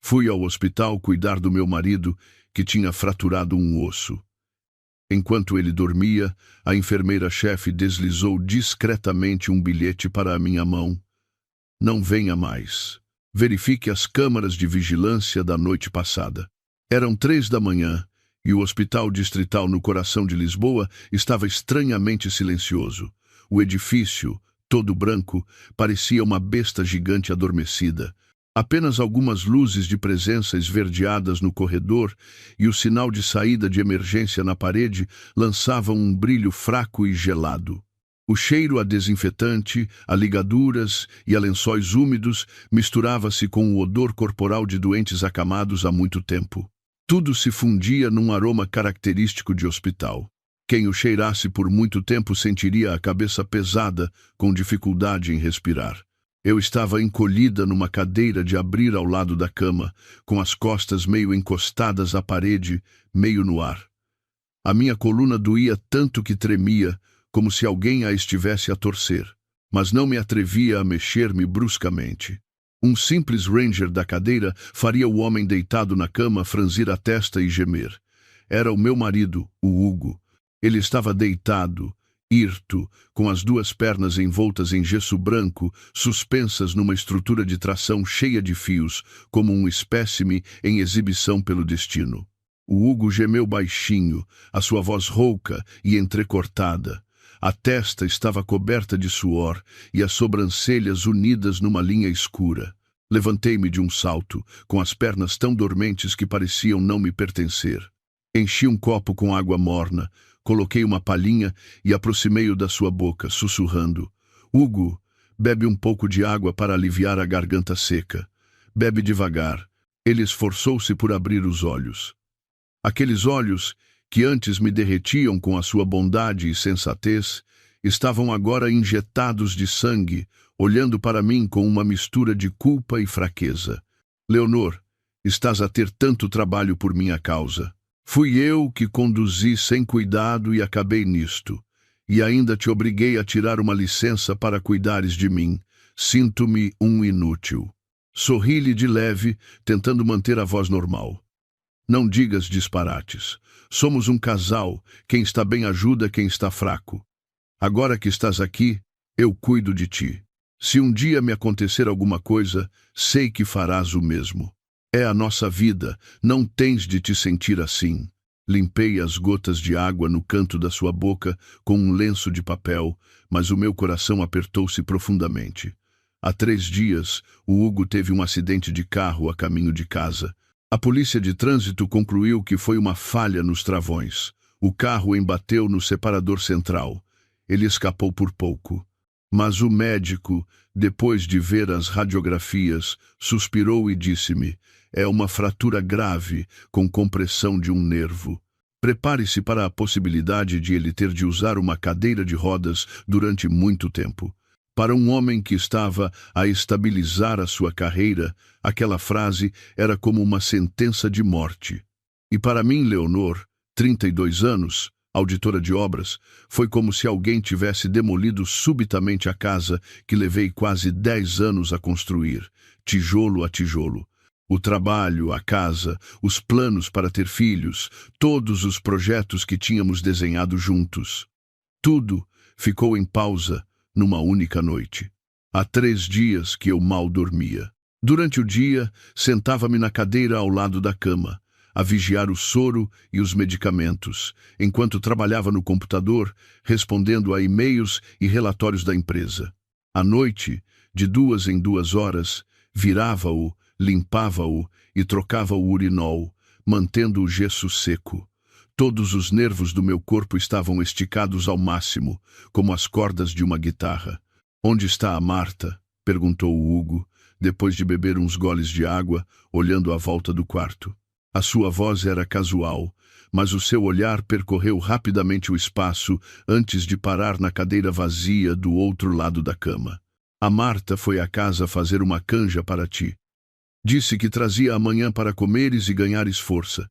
Fui ao hospital cuidar do meu marido, que tinha fraturado um osso. Enquanto ele dormia, a enfermeira-chefe deslizou discretamente um bilhete para a minha mão. Não venha mais. Verifique as câmaras de vigilância da noite passada. Eram 3 da manhã e o hospital distrital no coração de Lisboa estava estranhamente silencioso. O edifício, todo branco, parecia uma besta gigante adormecida. Apenas algumas luzes de presença esverdeadas no corredor e o sinal de saída de emergência na parede lançavam um brilho fraco e gelado. O cheiro a desinfetante, a ligaduras e a lençóis úmidos misturava-se com o odor corporal de doentes acamados há muito tempo. Tudo se fundia num aroma característico de hospital. Quem o cheirasse por muito tempo sentiria a cabeça pesada, com dificuldade em respirar. Eu estava encolhida numa cadeira de abrir ao lado da cama, com as costas meio encostadas à parede, meio no ar. A minha coluna doía tanto que tremia, como se alguém a estivesse a torcer, mas não me atrevia a mexer-me bruscamente. Um simples ranger da cadeira faria o homem deitado na cama franzir a testa e gemer. Era o meu marido, o Hugo. Ele estava deitado, hirto, com as 2 pernas envoltas em gesso branco, suspensas numa estrutura de tração cheia de fios, como um espécime em exibição pelo destino. O Hugo gemeu baixinho, a sua voz rouca e entrecortada. A testa estava coberta de suor e as sobrancelhas unidas numa linha escura. Levantei-me de um salto, com as pernas tão dormentes que pareciam não me pertencer. Enchi um copo com água morna, coloquei uma palhinha e aproximei-o da sua boca, sussurrando: Hugo, bebe um pouco de água para aliviar a garganta seca. Bebe devagar. Ele esforçou-se por abrir os olhos. Aqueles olhos, que antes me derretiam com a sua bondade e sensatez, estavam agora injetados de sangue, olhando para mim com uma mistura de culpa e fraqueza. Leonor, estás a ter tanto trabalho por minha causa. Fui eu que conduzi sem cuidado e acabei nisto. E ainda te obriguei a tirar uma licença para cuidares de mim. Sinto-me um inútil. Sorri-lhe de leve, tentando manter a voz normal. Não digas disparates. Somos um casal. Quem está bem ajuda quem está fraco. Agora que estás aqui, eu cuido de ti. Se um dia me acontecer alguma coisa, sei que farás o mesmo. É a nossa vida, não tens de te sentir assim. Limpei as gotas de água no canto da sua boca com um lenço de papel, mas o meu coração apertou-se profundamente. Há 3 dias, o Hugo teve um acidente de carro a caminho de casa. A polícia de trânsito concluiu que foi uma falha nos travões. O carro embateu no separador central. Ele escapou por pouco. Mas o médico, depois de ver as radiografias, suspirou e disse-me: é uma fratura grave, com compressão de um nervo. Prepare-se para a possibilidade de ele ter de usar uma cadeira de rodas durante muito tempo. Para um homem que estava a estabilizar a sua carreira, aquela frase era como uma sentença de morte. E para mim, Leonor, 32 anos, auditora de obras, foi como se alguém tivesse demolido subitamente a casa que levei quase 10 anos a construir, tijolo a tijolo. O trabalho, a casa, os planos para ter filhos, todos os projetos que tínhamos desenhado juntos. Tudo ficou em pausa numa única noite. Há 3 dias que eu mal dormia. Durante o dia, sentava-me na cadeira ao lado da cama, a vigiar o soro e os medicamentos, enquanto trabalhava no computador, respondendo a e-mails e relatórios da empresa. À noite, de 2 em 2 horas, virava-o, limpava-o e trocava o urinol, mantendo o gesso seco. Todos os nervos do meu corpo estavam esticados ao máximo, como as cordas de uma guitarra. Onde está a Marta? Perguntou o Hugo, depois de beber uns goles de água, olhando à volta do quarto. A sua voz era casual, mas o seu olhar percorreu rapidamente o espaço antes de parar na cadeira vazia do outro lado da cama. A Marta foi à casa fazer uma canja para ti. Disse que trazia amanhã para comeres e ganhares força.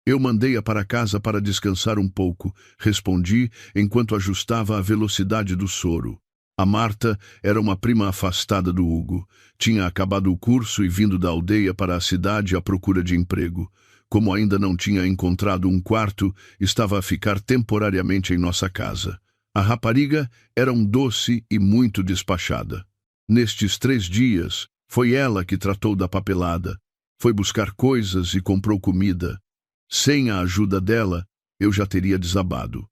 Eu mandei-a para casa para descansar um pouco, respondi enquanto ajustava a velocidade do soro. A Marta era uma prima afastada do Hugo. Tinha acabado o curso e vindo da aldeia para a cidade à procura de emprego. Como ainda não tinha encontrado um quarto, estava a ficar temporariamente em nossa casa. A rapariga era um doce e muito despachada. Nestes 3 dias, foi ela que tratou da papelada. Foi buscar coisas e comprou comida. Sem a ajuda dela, eu já teria desabado.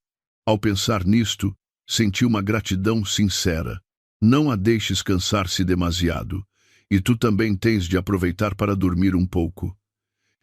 Ao pensar nisto, senti uma gratidão sincera. Não a deixes cansar-se demasiado. E tu também tens de aproveitar para dormir um pouco.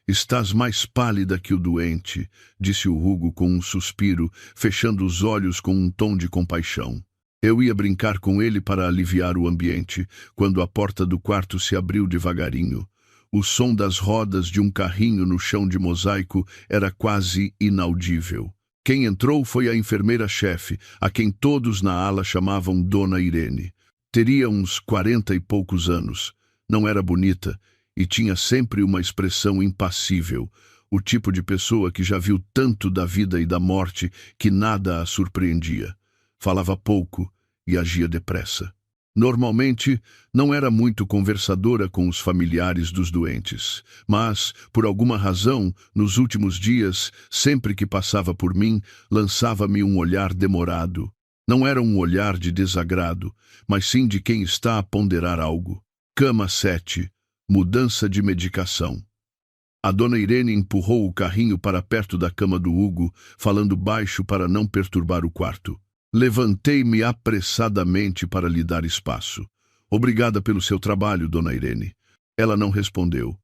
Estás mais pálida que o doente, disse o Hugo com um suspiro, fechando os olhos com um tom de compaixão. Eu ia brincar com ele para aliviar o ambiente, quando a porta do quarto se abriu devagarinho. O som das rodas de um carrinho no chão de mosaico era quase inaudível. Quem entrou foi a enfermeira-chefe, a quem todos na ala chamavam Dona Irene. Teria uns 40 e poucos anos. Não era bonita e tinha sempre uma expressão impassível, o tipo de pessoa que já viu tanto da vida e da morte que nada a surpreendia. Falava pouco e agia depressa. Normalmente, não era muito conversadora com os familiares dos doentes, mas, por alguma razão, nos últimos dias, sempre que passava por mim, lançava-me um olhar demorado. Não era um olhar de desagrado, mas sim de quem está a ponderar algo. Cama 7. Mudança de medicação. A Dona Irene empurrou o carrinho para perto da cama do Hugo, falando baixo para não perturbar o quarto. Levantei-me apressadamente para lhe dar espaço. Obrigada pelo seu trabalho, Dona Irene. Ela não respondeu.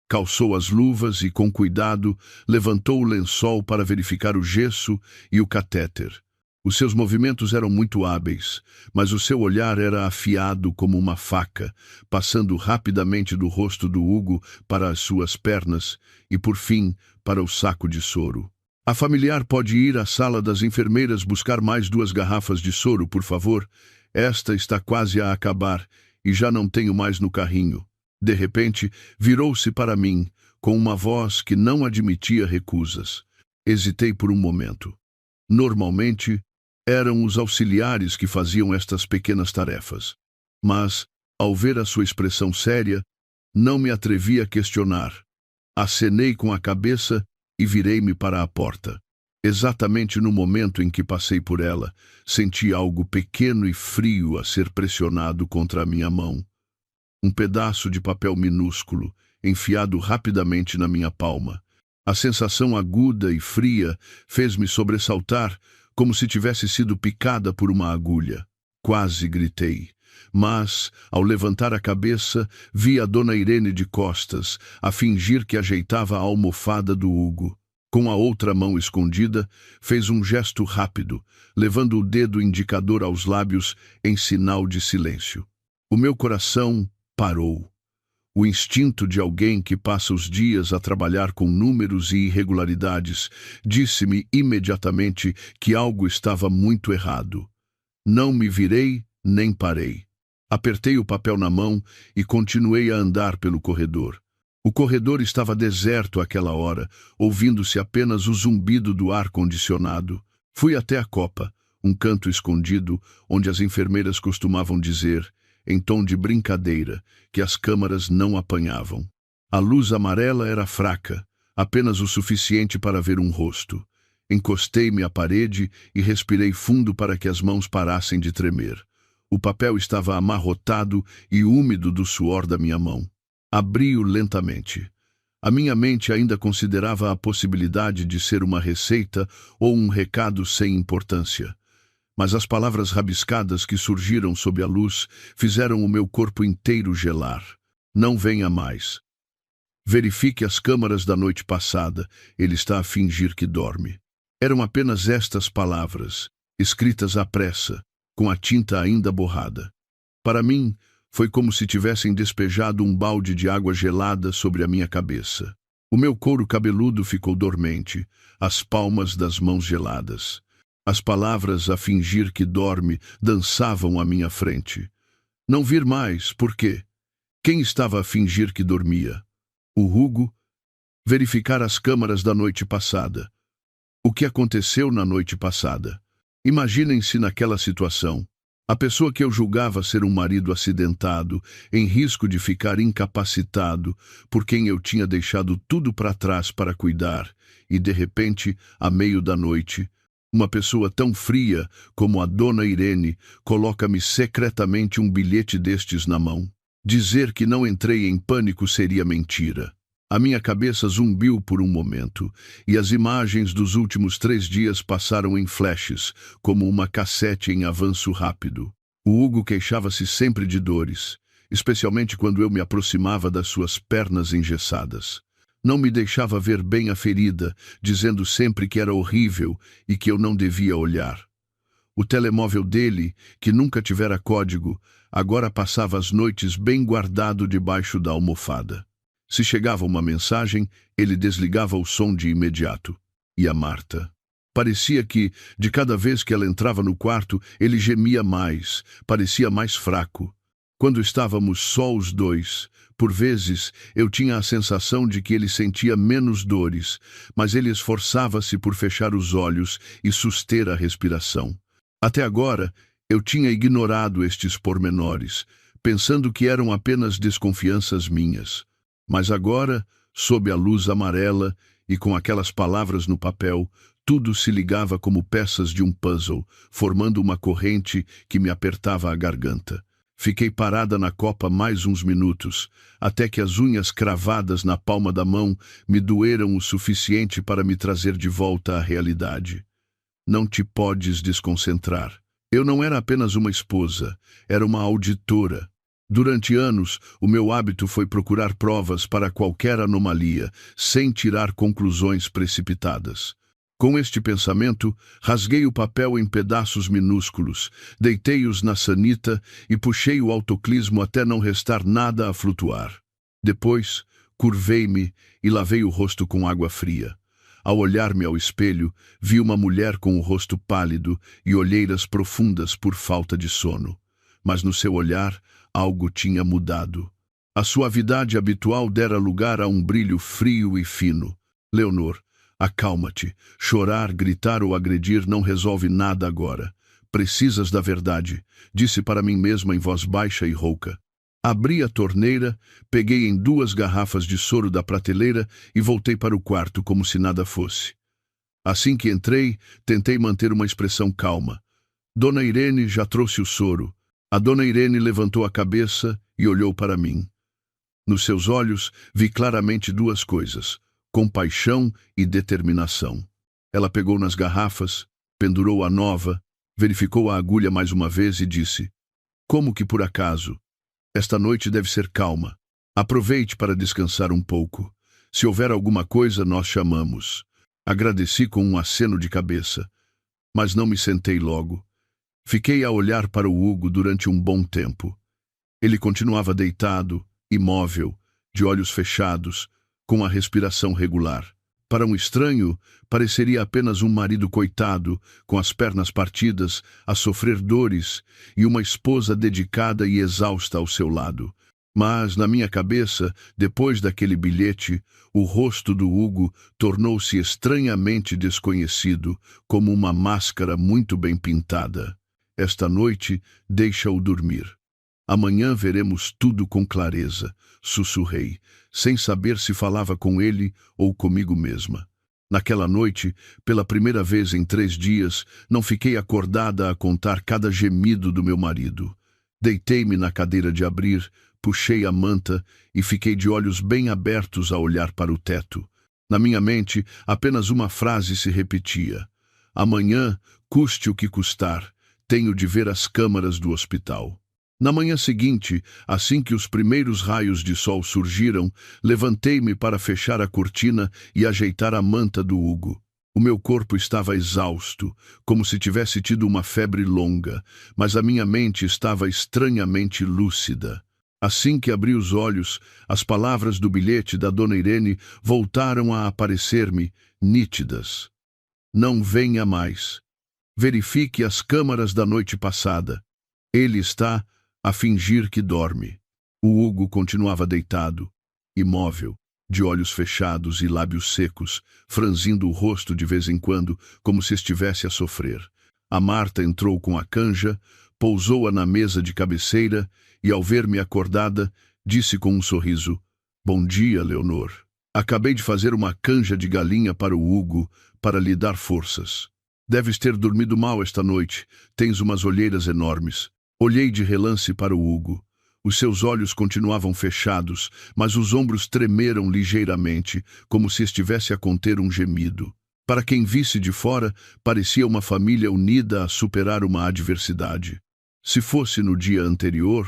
Calçou as luvas e, com cuidado, levantou o lençol para verificar o gesso e o catéter. Os seus movimentos eram muito hábeis, mas o seu olhar era afiado como uma faca, passando rapidamente do rosto do Hugo para as suas pernas e, por fim, para o saco de soro. A familiar pode ir à sala das enfermeiras buscar mais 2 garrafas de soro, por favor? Esta está quase a acabar e já não tenho mais no carrinho. De repente, virou-se para mim, com uma voz que não admitia recusas. Hesitei por um momento. Normalmente, eram os auxiliares que faziam estas pequenas tarefas. Mas, ao ver a sua expressão séria, não me atrevi a questionar. Acenei com a cabeça e virei-me para a porta. Exatamente no momento em que passei por ela, senti algo pequeno e frio a ser pressionado contra a minha mão. Um pedaço de papel minúsculo, enfiado rapidamente na minha palma. A sensação aguda e fria fez-me sobressaltar, como se tivesse sido picada por uma agulha. Quase gritei. Mas, ao levantar a cabeça, vi a Dona Irene de costas, a fingir que ajeitava a almofada do Hugo. Com a outra mão escondida, fez um gesto rápido, levando o dedo indicador aos lábios em sinal de silêncio. O meu coração parou. O instinto de alguém que passa os dias a trabalhar com números e irregularidades disse-me imediatamente que algo estava muito errado. Não me virei nem parei. Apertei o papel na mão e continuei a andar pelo corredor. O corredor estava deserto àquela hora, ouvindo-se apenas o zumbido do ar-condicionado. Fui até a copa, um canto escondido, onde as enfermeiras costumavam dizer, em tom de brincadeira, que as câmaras não apanhavam. A luz amarela era fraca, apenas o suficiente para ver um rosto. Encostei-me à parede e respirei fundo para que as mãos parassem de tremer. O papel estava amarrotado e úmido do suor da minha mão. Abri-o lentamente. A minha mente ainda considerava a possibilidade de ser uma receita ou um recado sem importância. Mas as palavras rabiscadas que surgiram sob a luz fizeram o meu corpo inteiro gelar. Não venha mais. Verifique as câmaras da noite passada. Ele está a fingir que dorme. Eram apenas estas palavras, escritas à pressa, com a tinta ainda borrada. Para mim, foi como se tivessem despejado um balde de água gelada sobre a minha cabeça. O meu couro cabeludo ficou dormente, as palmas das mãos geladas. As palavras a fingir que dorme dançavam à minha frente. Não vir mais, por quê? Quem estava a fingir que dormia? O Hugo? Verificar as câmaras da noite passada. O que aconteceu na noite passada? Imaginem-se naquela situação. A pessoa que eu julgava ser um marido acidentado, em risco de ficar incapacitado, por quem eu tinha deixado tudo para trás para cuidar, e de repente, a meio da noite, uma pessoa tão fria como a dona Irene coloca-me secretamente um bilhete destes na mão. Dizer que não entrei em pânico seria mentira. A minha cabeça zumbiu por um momento, e as imagens dos últimos 3 dias passaram em flashes, como uma cassete em avanço rápido. O Hugo queixava-se sempre de dores, especialmente quando eu me aproximava das suas pernas engessadas. Não me deixava ver bem a ferida, dizendo sempre que era horrível e que eu não devia olhar. O telemóvel dele, que nunca tivera código, agora passava as noites bem guardado debaixo da almofada. Se chegava uma mensagem, ele desligava o som de imediato. E a Marta? Parecia que, de cada vez que ela entrava no quarto, ele gemia mais, parecia mais fraco. Quando estávamos só os dois, por vezes eu tinha a sensação de que ele sentia menos dores, mas ele esforçava-se por fechar os olhos e suster a respiração. Até agora, eu tinha ignorado estes pormenores, pensando que eram apenas desconfianças minhas. Mas agora, sob a luz amarela e com aquelas palavras no papel, tudo se ligava como peças de um puzzle, formando uma corrente que me apertava a garganta. Fiquei parada na copa mais uns minutos, até que as unhas cravadas na palma da mão me doeram o suficiente para me trazer de volta à realidade. Não te podes desconcentrar. Eu não era apenas uma esposa, era uma auditora. Durante anos, o meu hábito foi procurar provas para qualquer anomalia, sem tirar conclusões precipitadas. Com este pensamento, rasguei o papel em pedaços minúsculos, deitei-os na sanita e puxei o autoclismo até não restar nada a flutuar. Depois, curvei-me e lavei o rosto com água fria. Ao olhar-me ao espelho, vi uma mulher com o rosto pálido e olheiras profundas por falta de sono. Mas no seu olhar, algo tinha mudado. A suavidade habitual dera lugar a um brilho frio e fino. Leonor, acalma-te. Chorar, gritar ou agredir não resolve nada agora. Precisas da verdade, disse para mim mesma em voz baixa e rouca. Abri a torneira, peguei em 2 garrafas de soro da prateleira e voltei para o quarto como se nada fosse. Assim que entrei, tentei manter uma expressão calma. Dona Irene já trouxe o soro. A dona Irene levantou a cabeça e olhou para mim. Nos seus olhos vi claramente 2 coisas, compaixão e determinação. Ela pegou nas garrafas, pendurou a nova, verificou a agulha mais uma vez e disse: "Como que por acaso? Esta noite deve ser calma. Aproveite para descansar um pouco. Se houver alguma coisa, nós chamamos." Agradeci com um aceno de cabeça, mas não me sentei logo. Fiquei a olhar para o Hugo durante um bom tempo. Ele continuava deitado, imóvel, de olhos fechados, com a respiração regular. Para um estranho, pareceria apenas um marido coitado, com as pernas partidas, a sofrer dores, e uma esposa dedicada e exausta ao seu lado. Mas, na minha cabeça, depois daquele bilhete, o rosto do Hugo tornou-se estranhamente desconhecido, como uma máscara muito bem pintada. Esta noite, deixa-o dormir. Amanhã veremos tudo com clareza, sussurrei, sem saber se falava com ele ou comigo mesma. Naquela noite, pela primeira vez em 3 dias, não fiquei acordada a contar cada gemido do meu marido. Deitei-me na cadeira de abrir, puxei a manta e fiquei de olhos bem abertos a olhar para o teto. Na minha mente, apenas uma frase se repetia: "Amanhã, custe o que custar, tenho de ver as câmaras do hospital." Na manhã seguinte, assim que os primeiros raios de sol surgiram, levantei-me para fechar a cortina e ajeitar a manta do Hugo. O meu corpo estava exausto, como se tivesse tido uma febre longa, mas a minha mente estava estranhamente lúcida. Assim que abri os olhos, as palavras do bilhete da dona Irene voltaram a aparecer-me, nítidas. "Não venha mais. Verifique as câmaras da noite passada. Ele está a fingir que dorme." O Hugo continuava deitado, imóvel, de olhos fechados e lábios secos, franzindo o rosto de vez em quando, como se estivesse a sofrer. A Marta entrou com a canja, Pousou-a na mesa de cabeceira e, ao ver-me acordada, disse com um sorriso: "Bom dia, Leonor. Acabei de fazer uma canja de galinha para o Hugo, para lhe dar forças. Deves ter dormido mal esta noite. Tens umas olheiras enormes." Olhei de relance para o Hugo. Os seus olhos continuavam fechados, mas os ombros tremeram ligeiramente, como se estivesse a conter um gemido. Para quem visse de fora, parecia uma família unida a superar uma adversidade. Se fosse no dia anterior,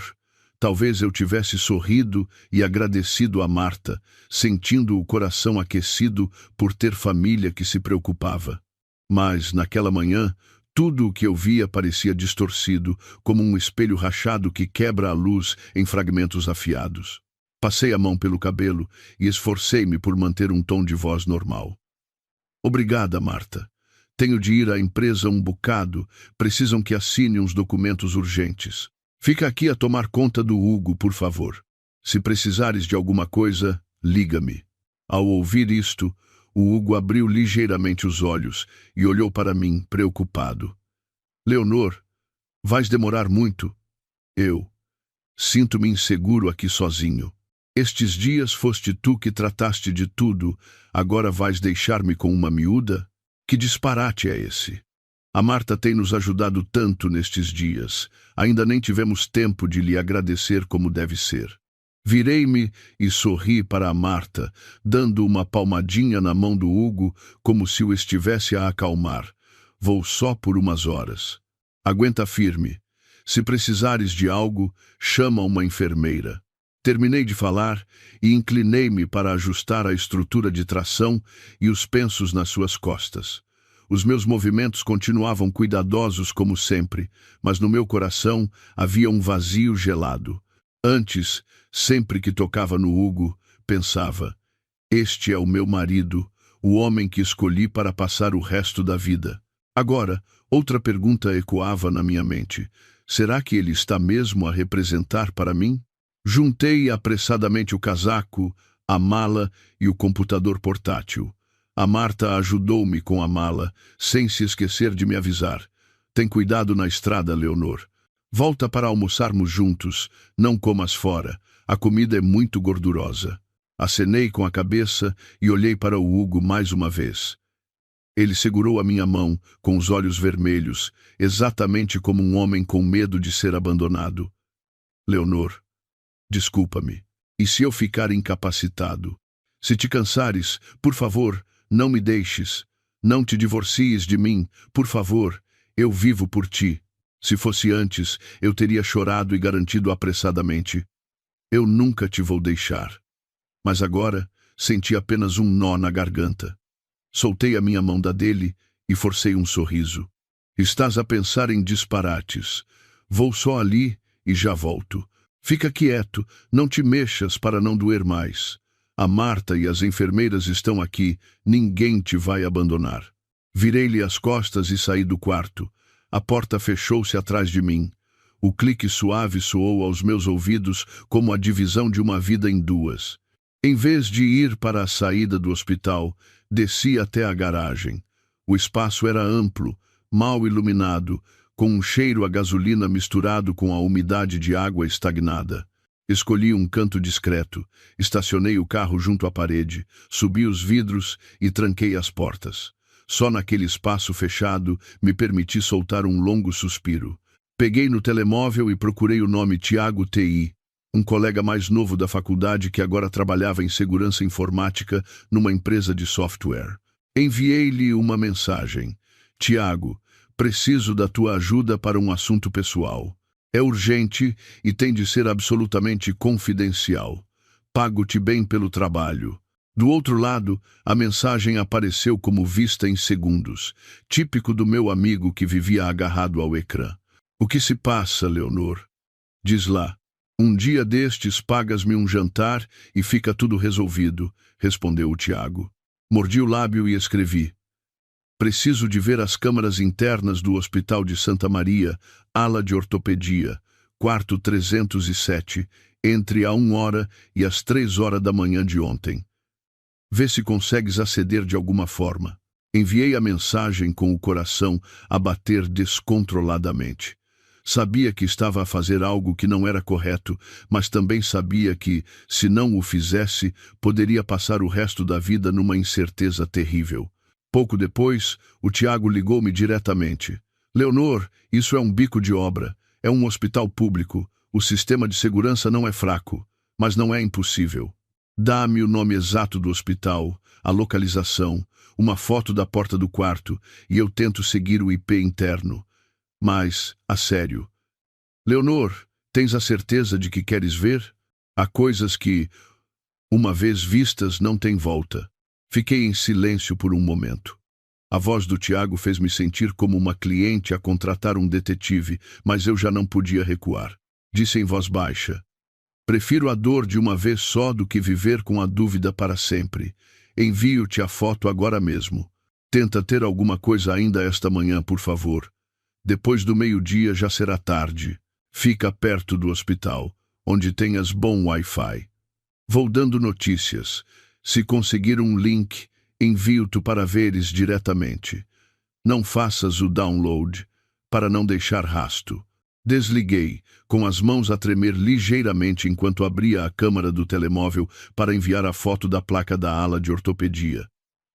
talvez eu tivesse sorrido e agradecido a Marta, sentindo o coração aquecido por ter família que se preocupava. Mas, naquela manhã, tudo o que eu via parecia distorcido, como um espelho rachado que quebra a luz em fragmentos afiados. Passei a mão pelo cabelo e esforcei-me por manter um tom de voz normal. "Obrigada, Marta. Tenho de ir à empresa um bocado. Precisam que assine uns documentos urgentes. Fica aqui a tomar conta do Hugo, por favor. Se precisares de alguma coisa, liga-me." Ao ouvir isto, o Hugo abriu ligeiramente os olhos e olhou para mim, preocupado. "Leonor, vais demorar muito?" Eu: "Sinto-me inseguro aqui sozinho. Estes dias foste tu que trataste de tudo, agora vais deixar-me com uma miúda? Que disparate é esse? A Marta tem nos ajudado tanto nestes dias. Ainda nem tivemos tempo de lhe agradecer como deve ser." Virei-me e sorri para a Marta, dando uma palmadinha na mão do Hugo, como se o estivesse a acalmar. "Vou só por umas horas. Aguenta firme. Se precisares de algo, chama uma enfermeira." Terminei de falar e inclinei-me para ajustar a estrutura de tração e os pensos nas suas costas. Os meus movimentos continuavam cuidadosos como sempre, mas no meu coração havia um vazio gelado. Antes, sempre que tocava no Hugo, pensava: "Este é o meu marido, o homem que escolhi para passar o resto da vida." Agora, outra pergunta ecoava na minha mente: será que ele está mesmo a representar para mim? Juntei apressadamente o casaco, a mala e o computador portátil. A Marta ajudou-me com a mala, sem se esquecer de me avisar: "Tem cuidado na estrada, Leonor. Volta para almoçarmos juntos, não comas fora, a comida é muito gordurosa." Acenei com a cabeça e olhei para o Hugo mais uma vez. Ele segurou a minha mão, com os olhos vermelhos, exatamente como um homem com medo de ser abandonado. "Leonor, desculpa-me. E se eu ficar incapacitado? Se te cansares, por favor, não me deixes. Não te divorcies de mim, por favor. Eu vivo por ti." Se fosse antes, eu teria chorado e garantido apressadamente: "Eu nunca te vou deixar." Mas agora senti apenas um nó na garganta. Soltei a minha mão da dele e forcei um sorriso. "Estás a pensar em disparates. Vou só ali e já volto. Fica quieto, não te mexas para não doer mais. A Marta e as enfermeiras estão aqui, ninguém te vai abandonar." Virei-lhe as costas e saí do quarto. A porta fechou-se atrás de mim. O clique suave soou aos meus ouvidos como a divisão de uma vida em duas. Em vez de ir para a saída do hospital, desci até a garagem. O espaço era amplo, mal iluminado, com um cheiro a gasolina misturado com a umidade de água estagnada. Escolhi um canto discreto, estacionei o carro junto à parede, subi os vidros e tranquei as portas. Só naquele espaço fechado me permiti soltar um longo suspiro. Peguei no telemóvel e procurei o nome Tiago TI, um colega mais novo da faculdade que agora trabalhava em segurança informática numa empresa de software. Enviei-lhe uma mensagem: "Tiago, preciso da tua ajuda para um assunto pessoal. É urgente e tem de ser absolutamente confidencial. Pago-te bem pelo trabalho." Do outro lado, a mensagem apareceu como vista em segundos, típico do meu amigo que vivia agarrado ao ecrã. "O que se passa, Leonor? Diz lá. Um dia destes pagas-me um jantar e fica tudo resolvido", respondeu o Tiago. Mordi o lábio e escrevi: "Preciso de ver as câmaras internas do Hospital de Santa Maria, ala de ortopedia, quarto 307, entre a 1h e as 3h da manhã de ontem. Vê se consegues aceder de alguma forma." Enviei a mensagem com o coração a bater descontroladamente. Sabia que estava a fazer algo que não era correto, mas também sabia que, se não o fizesse, poderia passar o resto da vida numa incerteza terrível. Pouco depois, o Tiago ligou-me diretamente. Leonor, isso é um bico de obra. É um hospital público. O sistema de segurança não é fraco, mas não é impossível. Dá-me o nome exato do hospital, a localização, uma foto da porta do quarto, e eu tento seguir o IP interno. Mas, a sério. Leonor, tens a certeza de que queres ver? Há coisas que, uma vez vistas, não têm volta. Fiquei em silêncio por um momento. A voz do Tiago fez-me sentir como uma cliente a contratar um detetive, mas eu já não podia recuar. Disse em voz baixa: prefiro a dor de uma vez só do que viver com a dúvida para sempre. Envio-te a foto agora mesmo. Tenta ter alguma coisa ainda esta manhã, por favor. Depois do meio-dia já será tarde. Fica perto do hospital, onde tenhas bom Wi-Fi. Vou dando notícias. Se conseguir um link, envio-te para veres diretamente. Não faças o download, para não deixar rasto. Desliguei, com as mãos a tremer ligeiramente enquanto abria a câmera do telemóvel para enviar a foto da placa da ala de ortopedia.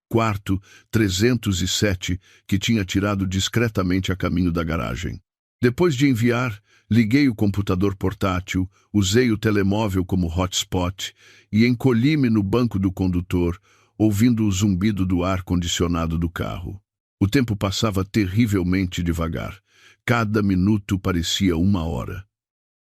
Quarto 307, que tinha tirado discretamente a caminho da garagem. Depois de enviar, liguei o computador portátil, usei o telemóvel como hotspot e encolhi-me no banco do condutor, ouvindo o zumbido do ar-condicionado do carro. O tempo passava terrivelmente devagar. Cada minuto parecia uma hora.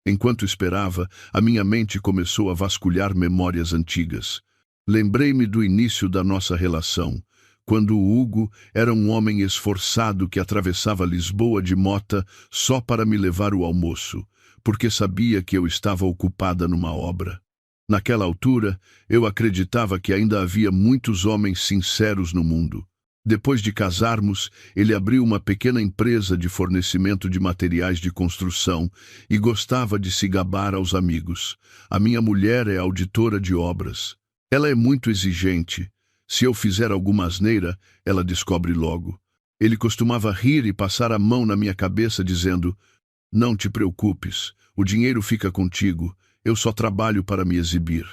Enquanto esperava, a minha mente começou a vasculhar memórias antigas. Lembrei-me do início da nossa relação, quando o Hugo era um homem esforçado que atravessava Lisboa de mota só para me levar o almoço, porque sabia que eu estava ocupada numa obra. Naquela altura, eu acreditava que ainda havia muitos homens sinceros no mundo. Depois de casarmos, ele abriu uma pequena empresa de fornecimento de materiais de construção e gostava de se gabar aos amigos. A minha mulher é auditora de obras. Ela é muito exigente. Se eu fizer alguma asneira, ela descobre logo. Ele costumava rir e passar a mão na minha cabeça dizendo: não te preocupes, o dinheiro fica contigo, eu só trabalho para me exibir.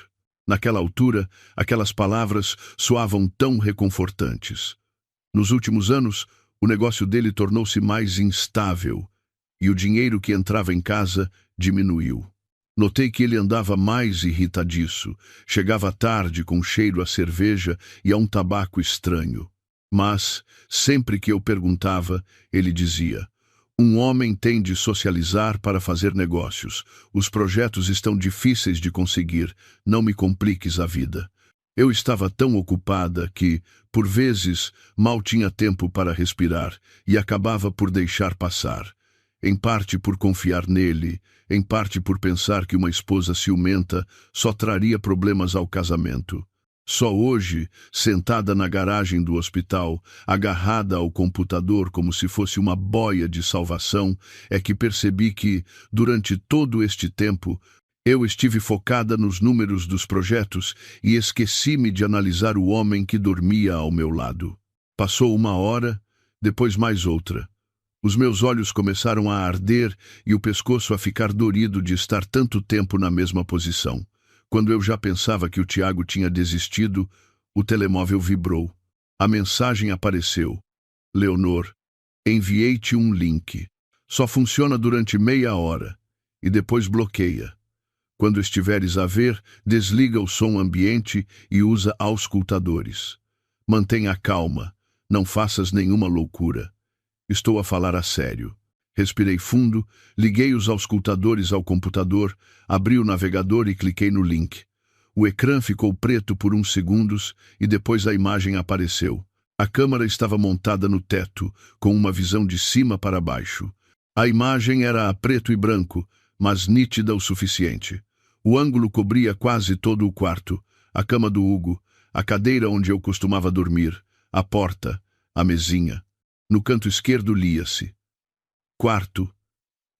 Naquela altura, aquelas palavras soavam tão reconfortantes. Nos últimos anos, o negócio dele tornou-se mais instável e o dinheiro que entrava em casa diminuiu. Notei que ele andava mais irritadiço, chegava tarde com cheiro a cerveja e a um tabaco estranho. Mas, sempre que eu perguntava, ele dizia: um homem tem de socializar para fazer negócios. Os projetos estão difíceis de conseguir, não me compliques a vida. Eu estava tão ocupada que, por vezes, mal tinha tempo para respirar e acabava por deixar passar. Em parte por confiar nele, em parte por pensar que uma esposa ciumenta só traria problemas ao casamento. Só hoje, sentada na garagem do hospital, agarrada ao computador como se fosse uma boia de salvação, é que percebi que, durante todo este tempo, eu estive focada nos números dos projetos e esqueci-me de analisar o homem que dormia ao meu lado. Passou uma hora, depois mais outra. Os meus olhos começaram a arder e o pescoço a ficar dorido de estar tanto tempo na mesma posição. Quando eu já pensava que o Tiago tinha desistido, o telemóvel vibrou. A mensagem apareceu. Leonor, enviei-te um link. Só funciona durante meia hora e depois bloqueia. Quando estiveres a ver, desliga o som ambiente e usa auscultadores. Mantenha calma, não faças nenhuma loucura. Estou a falar a sério. Respirei fundo, liguei os auscultadores ao computador, abri o navegador e cliquei no link. O ecrã ficou preto por uns segundos e depois a imagem apareceu. A câmera estava montada no teto, com uma visão de cima para baixo. A imagem era a preto e branco, mas nítida o suficiente. O ângulo cobria quase todo o quarto, a cama do Hugo, a cadeira onde eu costumava dormir, a porta, a mesinha. No canto esquerdo lia-se: quarto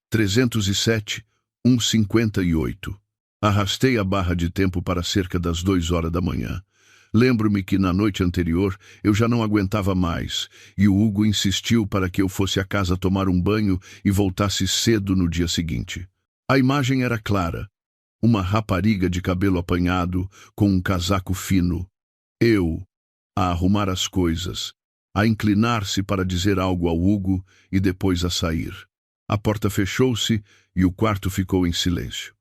307, 1:58. Arrastei a barra de tempo para cerca das 2 horas da manhã. Lembro-me que na noite anterior eu já não aguentava mais, e o Hugo insistiu para que eu fosse à casa tomar um banho e voltasse cedo no dia seguinte. A imagem era clara. Uma rapariga de cabelo apanhado, com um casaco fino. Eu, a arrumar as coisas, a inclinar-se para dizer algo ao Hugo e depois a sair. A porta fechou-se e o quarto ficou em silêncio.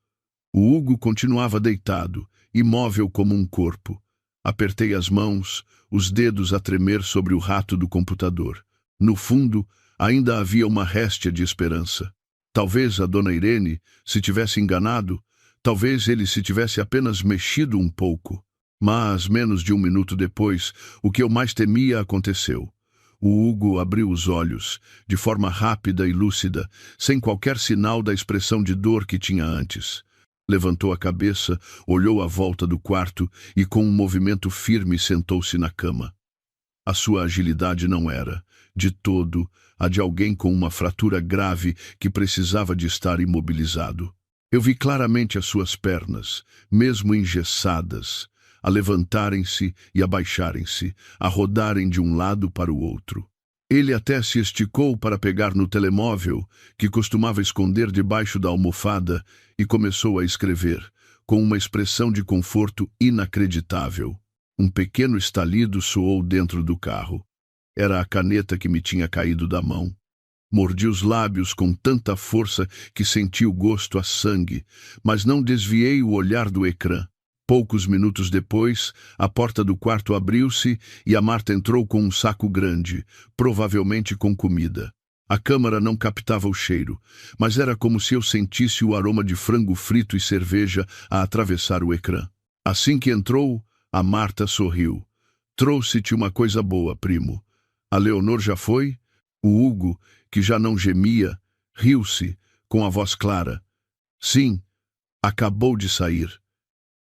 O Hugo continuava deitado, imóvel como um corpo. Apertei as mãos, os dedos a tremer sobre o rato do computador. No fundo, ainda havia uma réstia de esperança. Talvez a dona Irene se tivesse enganado, talvez ele se tivesse apenas mexido um pouco. Mas, menos de um minuto depois, o que eu mais temia aconteceu. O Hugo abriu os olhos, de forma rápida e lúcida, sem qualquer sinal da expressão de dor que tinha antes. Levantou a cabeça, olhou à volta do quarto e, com um movimento firme, sentou-se na cama. A sua agilidade não era, de todo, a de alguém com uma fratura grave que precisava de estar imobilizado. Eu vi claramente as suas pernas, mesmo engessadas, a levantarem-se e abaixarem-se, a rodarem de um lado para o outro. Ele até se esticou para pegar no telemóvel, que costumava esconder debaixo da almofada, e começou a escrever, com uma expressão de conforto inacreditável. Um pequeno estalido soou dentro do carro. Era a caneta que me tinha caído da mão. Mordi os lábios com tanta força que senti o gosto a sangue, mas não desviei o olhar do ecrã. Poucos minutos depois, a porta do quarto abriu-se e a Marta entrou com um saco grande, provavelmente com comida. A câmara não captava o cheiro, mas era como se eu sentisse o aroma de frango frito e cerveja a atravessar o ecrã. Assim que entrou, a Marta sorriu. Trouxe-te uma coisa boa, primo. A Leonor já foi? O Hugo, que já não gemia, riu-se, com a voz clara. Sim, acabou de sair.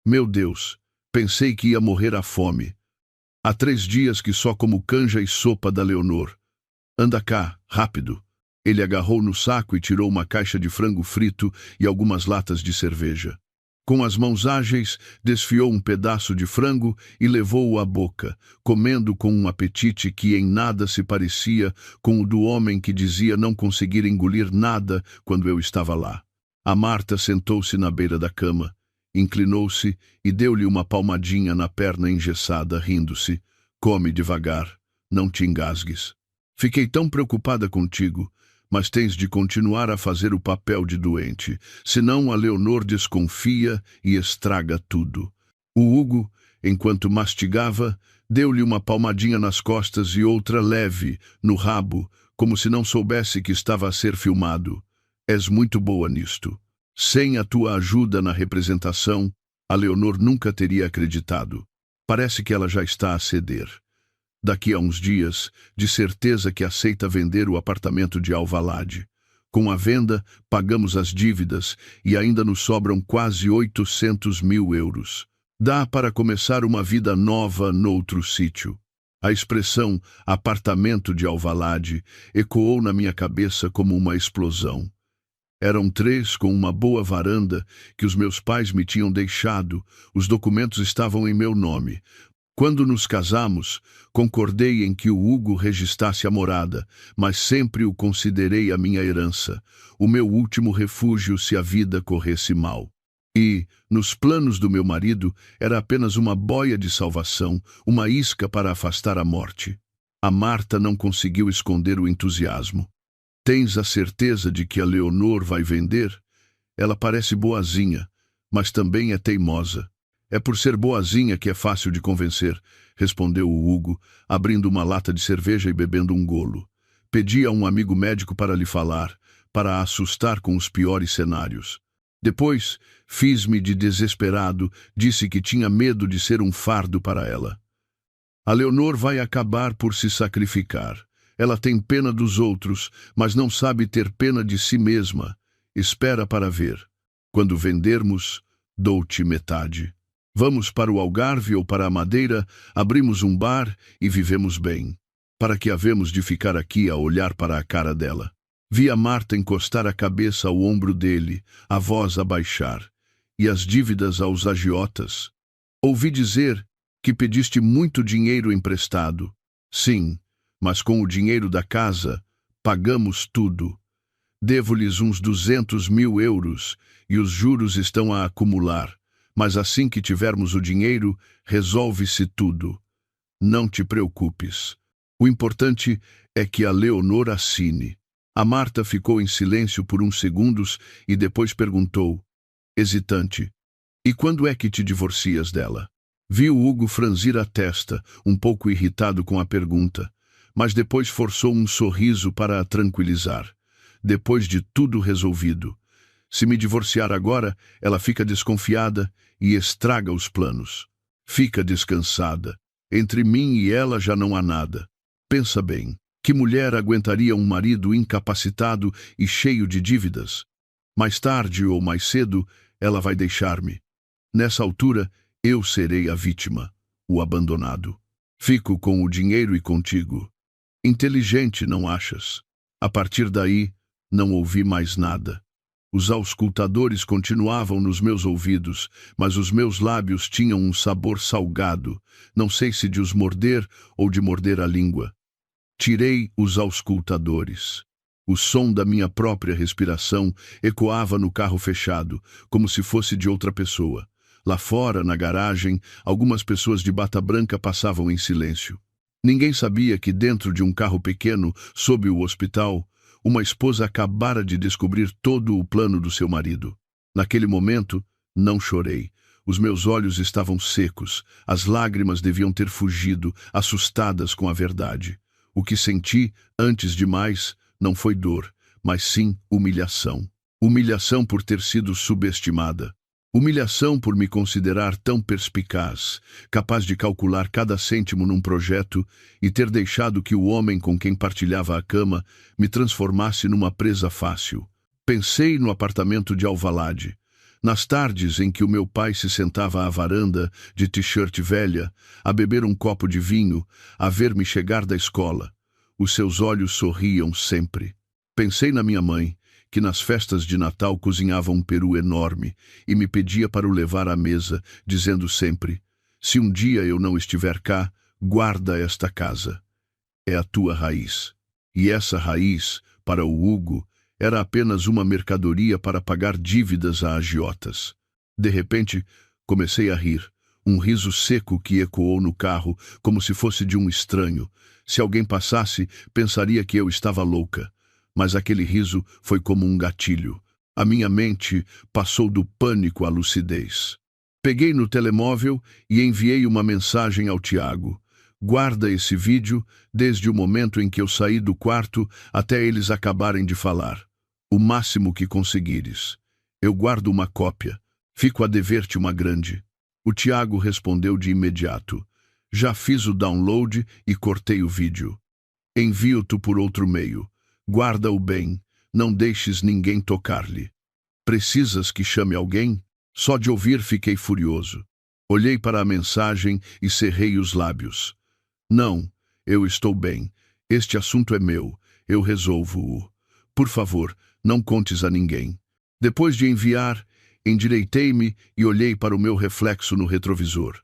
Meu Deus, pensei que ia morrer à fome. Há 3 dias que só como canja e sopa da Leonor. Anda cá, rápido. Ele agarrou no saco e tirou uma caixa de frango frito e algumas latas de cerveja. Com as mãos ágeis, desfiou um pedaço de frango e levou-o à boca, comendo com um apetite que em nada se parecia com o do homem que dizia não conseguir engolir nada quando eu estava lá. A Marta sentou-se na beira da cama, inclinou-se e deu-lhe uma palmadinha na perna engessada, rindo-se. Come devagar, não te engasgues. Fiquei tão preocupada contigo, mas tens de continuar a fazer o papel de doente, senão a Leonor desconfia e estraga tudo. O Hugo, enquanto mastigava, deu-lhe uma palmadinha nas costas e outra leve, no rabo, como se não soubesse que estava a ser filmado. És muito boa nisto. Sem a tua ajuda na representação, a Leonor nunca teria acreditado. Parece que ela já está a ceder. Daqui a uns dias, de certeza que aceita vender o apartamento de Alvalade. Com a venda, pagamos as dívidas e ainda nos sobram quase 800 mil euros. Dá para começar uma vida nova noutro sítio. A expressão apartamento de Alvalade ecoou na minha cabeça como uma explosão. Eram 3 com uma boa varanda que os meus pais me tinham deixado, os documentos estavam em meu nome. Quando nos casamos, concordei em que o Hugo registrasse a morada, mas sempre o considerei a minha herança, o meu último refúgio se a vida corresse mal. E, nos planos do meu marido, era apenas uma boia de salvação, uma isca para afastar a morte. A Marta não conseguiu esconder o entusiasmo. Tens a certeza de que a Leonor vai vender? Ela parece boazinha, mas também é teimosa. É por ser boazinha que é fácil de convencer, respondeu o Hugo, abrindo uma lata de cerveja e bebendo um golo. Pedi a um amigo médico para lhe falar, para a assustar com os piores cenários. Depois, fiz-me de desesperado, disse que tinha medo de ser um fardo para ela. A Leonor vai acabar por se sacrificar. Ela tem pena dos outros, mas não sabe ter pena de si mesma. Espera para ver. Quando vendermos, dou-te metade. Vamos para o Algarve ou para a Madeira, abrimos um bar e vivemos bem. Para que havemos de ficar aqui a olhar para a cara dela? Vi a Marta encostar a cabeça ao ombro dele, a voz a baixar. E as dívidas aos agiotas? Ouvi dizer que pediste muito dinheiro emprestado. Sim, mas com o dinheiro da casa, pagamos tudo. Devo-lhes uns 200.000 euros e os juros estão a acumular. Mas assim que tivermos o dinheiro, resolve-se tudo. Não te preocupes. O importante é que a Leonor assine. A Marta ficou em silêncio por uns segundos e depois perguntou, hesitante, e quando é que te divorcias dela? Vi o Hugo franzir a testa, um pouco irritado com a pergunta, mas depois forçou um sorriso para a tranquilizar. Depois de tudo resolvido. Se me divorciar agora, ela fica desconfiada e estraga os planos. Fica descansada. Entre mim e ela já não há nada. Pensa bem, que mulher aguentaria um marido incapacitado e cheio de dívidas? Mais tarde ou mais cedo, ela vai deixar-me. Nessa altura, eu serei a vítima, o abandonado. Fico com o dinheiro e contigo. Inteligente, não achas? A partir daí, não ouvi mais nada. Os auscultadores continuavam nos meus ouvidos, mas os meus lábios tinham um sabor salgado, não sei se de os morder ou de morder a língua. Tirei os auscultadores. O som da minha própria respiração ecoava no carro fechado, como se fosse de outra pessoa. Lá fora, na garagem, algumas pessoas de bata branca passavam em silêncio. Ninguém sabia que dentro de um carro pequeno, sob o hospital, uma esposa acabara de descobrir todo o plano do seu marido. Naquele momento, não chorei. Os meus olhos estavam secos, as lágrimas deviam ter fugido, assustadas com a verdade. O que senti, antes de mais, não foi dor, mas sim humilhação. Humilhação por ter sido subestimada. Humilhação por me considerar tão perspicaz, capaz de calcular cada cêntimo num projeto e ter deixado que o homem com quem partilhava a cama me transformasse numa presa fácil. Pensei no apartamento de Alvalade. Nas tardes em que o meu pai se sentava à varanda, de t-shirt velha, a beber um copo de vinho, a ver-me chegar da escola. Os seus olhos sorriam sempre. Pensei na minha mãe, que nas festas de Natal cozinhava um peru enorme e me pedia para o levar à mesa, dizendo sempre, se um dia eu não estiver cá, guarda esta casa. É a tua raiz. E essa raiz, para o Hugo, era apenas uma mercadoria para pagar dívidas a agiotas. De repente, comecei a rir, um riso seco que ecoou no carro, como se fosse de um estranho. Se alguém passasse, pensaria que eu estava louca. Mas aquele riso foi como um gatilho. A minha mente passou do pânico à lucidez. Peguei no telemóvel e enviei uma mensagem ao Tiago. Guarda esse vídeo desde o momento em que eu saí do quarto até eles acabarem de falar. O máximo que conseguires. Eu guardo uma cópia. Fico a dever-te uma grande. O Tiago respondeu de imediato. Já fiz o download e cortei o vídeo. Envio-te por outro meio. Guarda-o bem, não deixes ninguém tocar-lhe. Precisas que chame alguém? Só de ouvir fiquei furioso. Olhei para a mensagem e cerrei os lábios. Não, eu estou bem. Este assunto é meu. Eu resolvo-o. Por favor, não contes a ninguém. Depois de enviar, endireitei-me e olhei para o meu reflexo no retrovisor.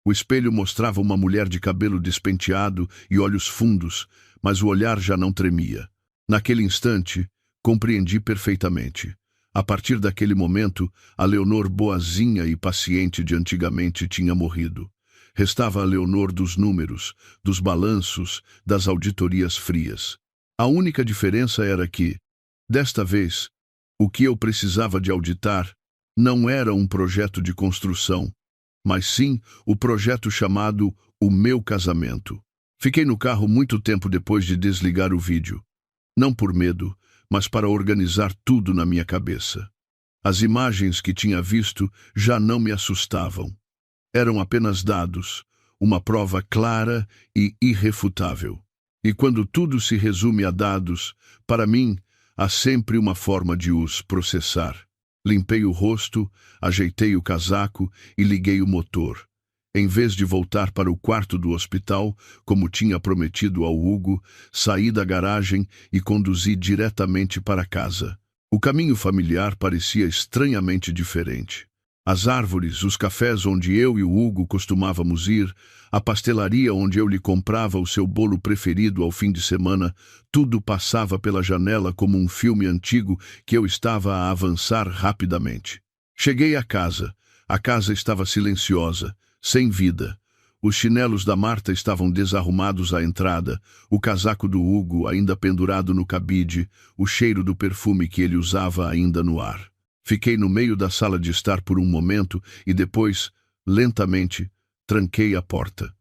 O espelho mostrava uma mulher de cabelo despenteado e olhos fundos, mas o olhar já não tremia. Naquele instante, compreendi perfeitamente. A partir daquele momento, a Leonor boazinha e paciente de antigamente tinha morrido. Restava a Leonor dos números, dos balanços, das auditorias frias. A única diferença era que, desta vez, o que eu precisava de auditar não era um projeto de construção, mas sim o projeto chamado O Meu Casamento. Fiquei no carro muito tempo depois de desligar o vídeo. Não por medo, mas para organizar tudo na minha cabeça. As imagens que tinha visto já não me assustavam. Eram apenas dados, uma prova clara e irrefutável. E quando tudo se resume a dados, para mim, há sempre uma forma de os processar. Limpei o rosto, ajeitei o casaco e liguei o motor. Em vez de voltar para o quarto do hospital, como tinha prometido ao Hugo, saí da garagem e conduzi diretamente para casa. O caminho familiar parecia estranhamente diferente. As árvores, os cafés onde eu e o Hugo costumávamos ir, a pastelaria onde eu lhe comprava o seu bolo preferido ao fim de semana, tudo passava pela janela como um filme antigo que eu estava a avançar rapidamente. Cheguei à casa. A casa estava silenciosa, sem vida. Os chinelos da Marta estavam desarrumados à entrada, o casaco do Hugo ainda pendurado no cabide, o cheiro do perfume que ele usava ainda no ar. Fiquei no meio da sala de estar por um momento e depois, lentamente, tranquei a porta.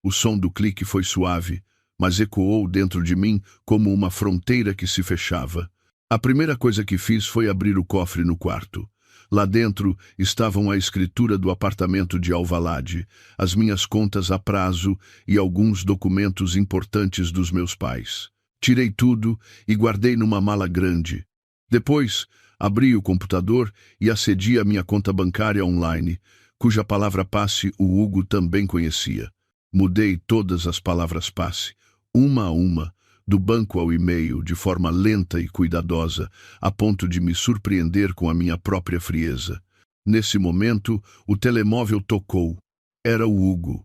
O som do clique foi suave, mas ecoou dentro de mim como uma fronteira que se fechava. A primeira coisa que fiz foi abrir o cofre no quarto. Lá dentro estavam a escritura do apartamento de Alvalade, as minhas contas a prazo e alguns documentos importantes dos meus pais. Tirei tudo e guardei numa mala grande. Depois, abri o computador e acedi à minha conta bancária online, cuja palavra-passe o Hugo também conhecia. Mudei todas as palavras-passe, uma a uma, do banco ao e-mail, de forma lenta e cuidadosa, a ponto de me surpreender com a minha própria frieza. Nesse momento, o telemóvel tocou. Era o Hugo.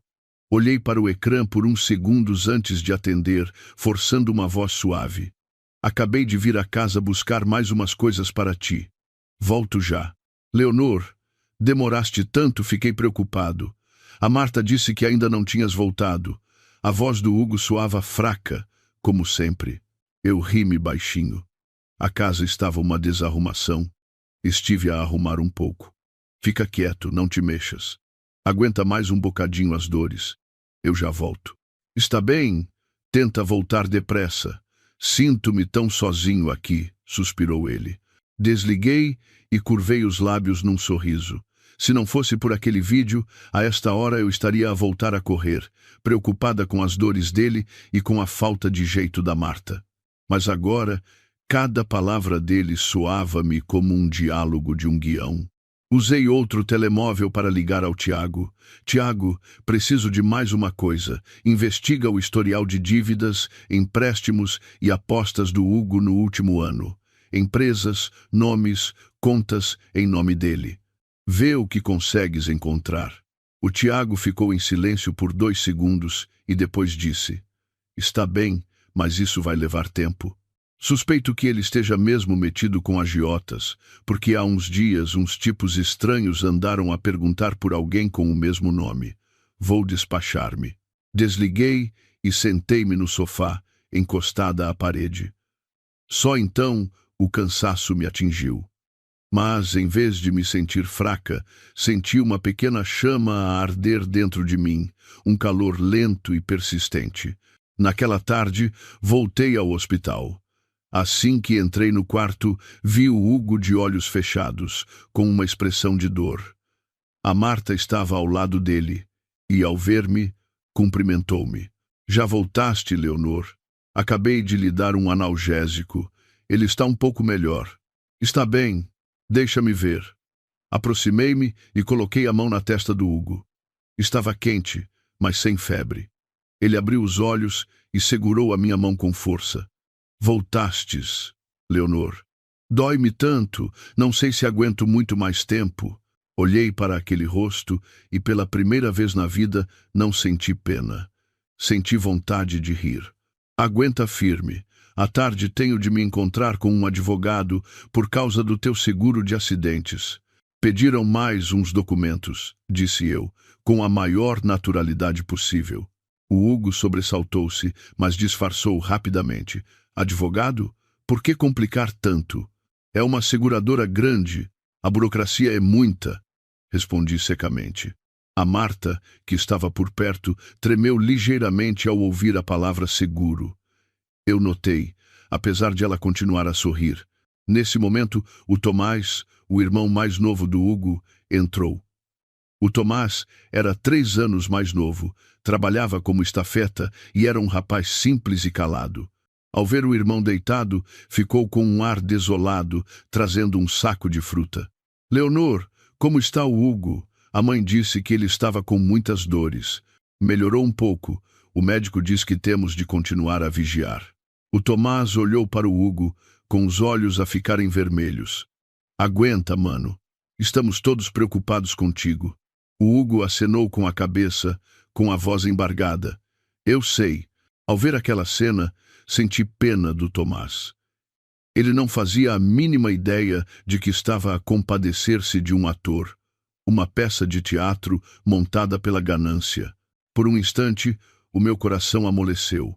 Olhei para o ecrã por uns segundos antes de atender, forçando uma voz suave. Acabei de vir a casa buscar mais umas coisas para ti. Volto já. Leonor, demoraste tanto, fiquei preocupado. A Marta disse que ainda não tinhas voltado. A voz do Hugo soava fraca, como sempre. Eu ri-me baixinho. A casa estava uma desarrumação. Estive a arrumar um pouco. Fica quieto, não te mexas. Aguenta mais um bocadinho as dores. Eu já volto. Está bem? Tenta voltar depressa. Sinto-me tão sozinho aqui, suspirou ele. Desliguei e curvei os lábios num sorriso. Se não fosse por aquele vídeo, a esta hora eu estaria a voltar a correr, preocupada com as dores dele e com a falta de jeito da Marta. Mas agora, cada palavra dele soava-me como um diálogo de um guião. Usei outro telemóvel para ligar ao Tiago. Tiago, preciso de mais uma coisa. Investiga o historial de dívidas, empréstimos e apostas do Hugo no último ano. Empresas, nomes, contas em nome dele. Vê o que consegues encontrar. O Tiago ficou em silêncio por 2 segundos e depois disse: Está bem, mas isso vai levar tempo. Suspeito que ele esteja mesmo metido com agiotas, porque há uns dias uns tipos estranhos andaram a perguntar por alguém com o mesmo nome. Vou despachar-me. Desliguei e sentei-me no sofá, encostada à parede. Só então o cansaço me atingiu. Mas, em vez de me sentir fraca, senti uma pequena chama a arder dentro de mim, um calor lento e persistente. Naquela tarde, voltei ao hospital. Assim que entrei no quarto, vi o Hugo de olhos fechados, com uma expressão de dor. A Marta estava ao lado dele, e, ao ver-me, cumprimentou-me. Já voltaste, Leonor? Acabei de lhe dar um analgésico. Ele está um pouco melhor. Está bem. Deixa-me ver. Aproximei-me e coloquei a mão na testa do Hugo. Estava quente, mas sem febre. Ele abriu os olhos e segurou a minha mão com força. Voltastes, Leonor. Dói-me tanto, não sei se aguento muito mais tempo. Olhei para aquele rosto e pela primeira vez na vida não senti pena. Senti vontade de rir. Aguenta firme. À tarde tenho de me encontrar com um advogado por causa do teu seguro de acidentes. Pediram mais uns documentos, disse eu, com a maior naturalidade possível. O Hugo sobressaltou-se, mas disfarçou rapidamente. Advogado? Por que complicar tanto? É uma seguradora grande. A burocracia é muita, respondi secamente. A Marta, que estava por perto, tremeu ligeiramente ao ouvir a palavra seguro. Eu notei, apesar de ela continuar a sorrir. Nesse momento, o Tomás, o irmão mais novo do Hugo, entrou. O Tomás era 3 anos mais novo, trabalhava como estafeta e era um rapaz simples e calado. Ao ver o irmão deitado, ficou com um ar desolado, trazendo um saco de fruta. Leonor, como está o Hugo? A mãe disse que ele estava com muitas dores. Melhorou um pouco. O médico diz que temos de continuar a vigiar. O Tomás olhou para o Hugo, com os olhos a ficarem vermelhos. Aguenta, mano. Estamos todos preocupados contigo. O Hugo acenou com a cabeça, com a voz embargada. Eu sei. Ao ver aquela cena, senti pena do Tomás. Ele não fazia a mínima ideia de que estava a compadecer-se de um ator, uma peça de teatro montada pela ganância. Por um instante, o meu coração amoleceu,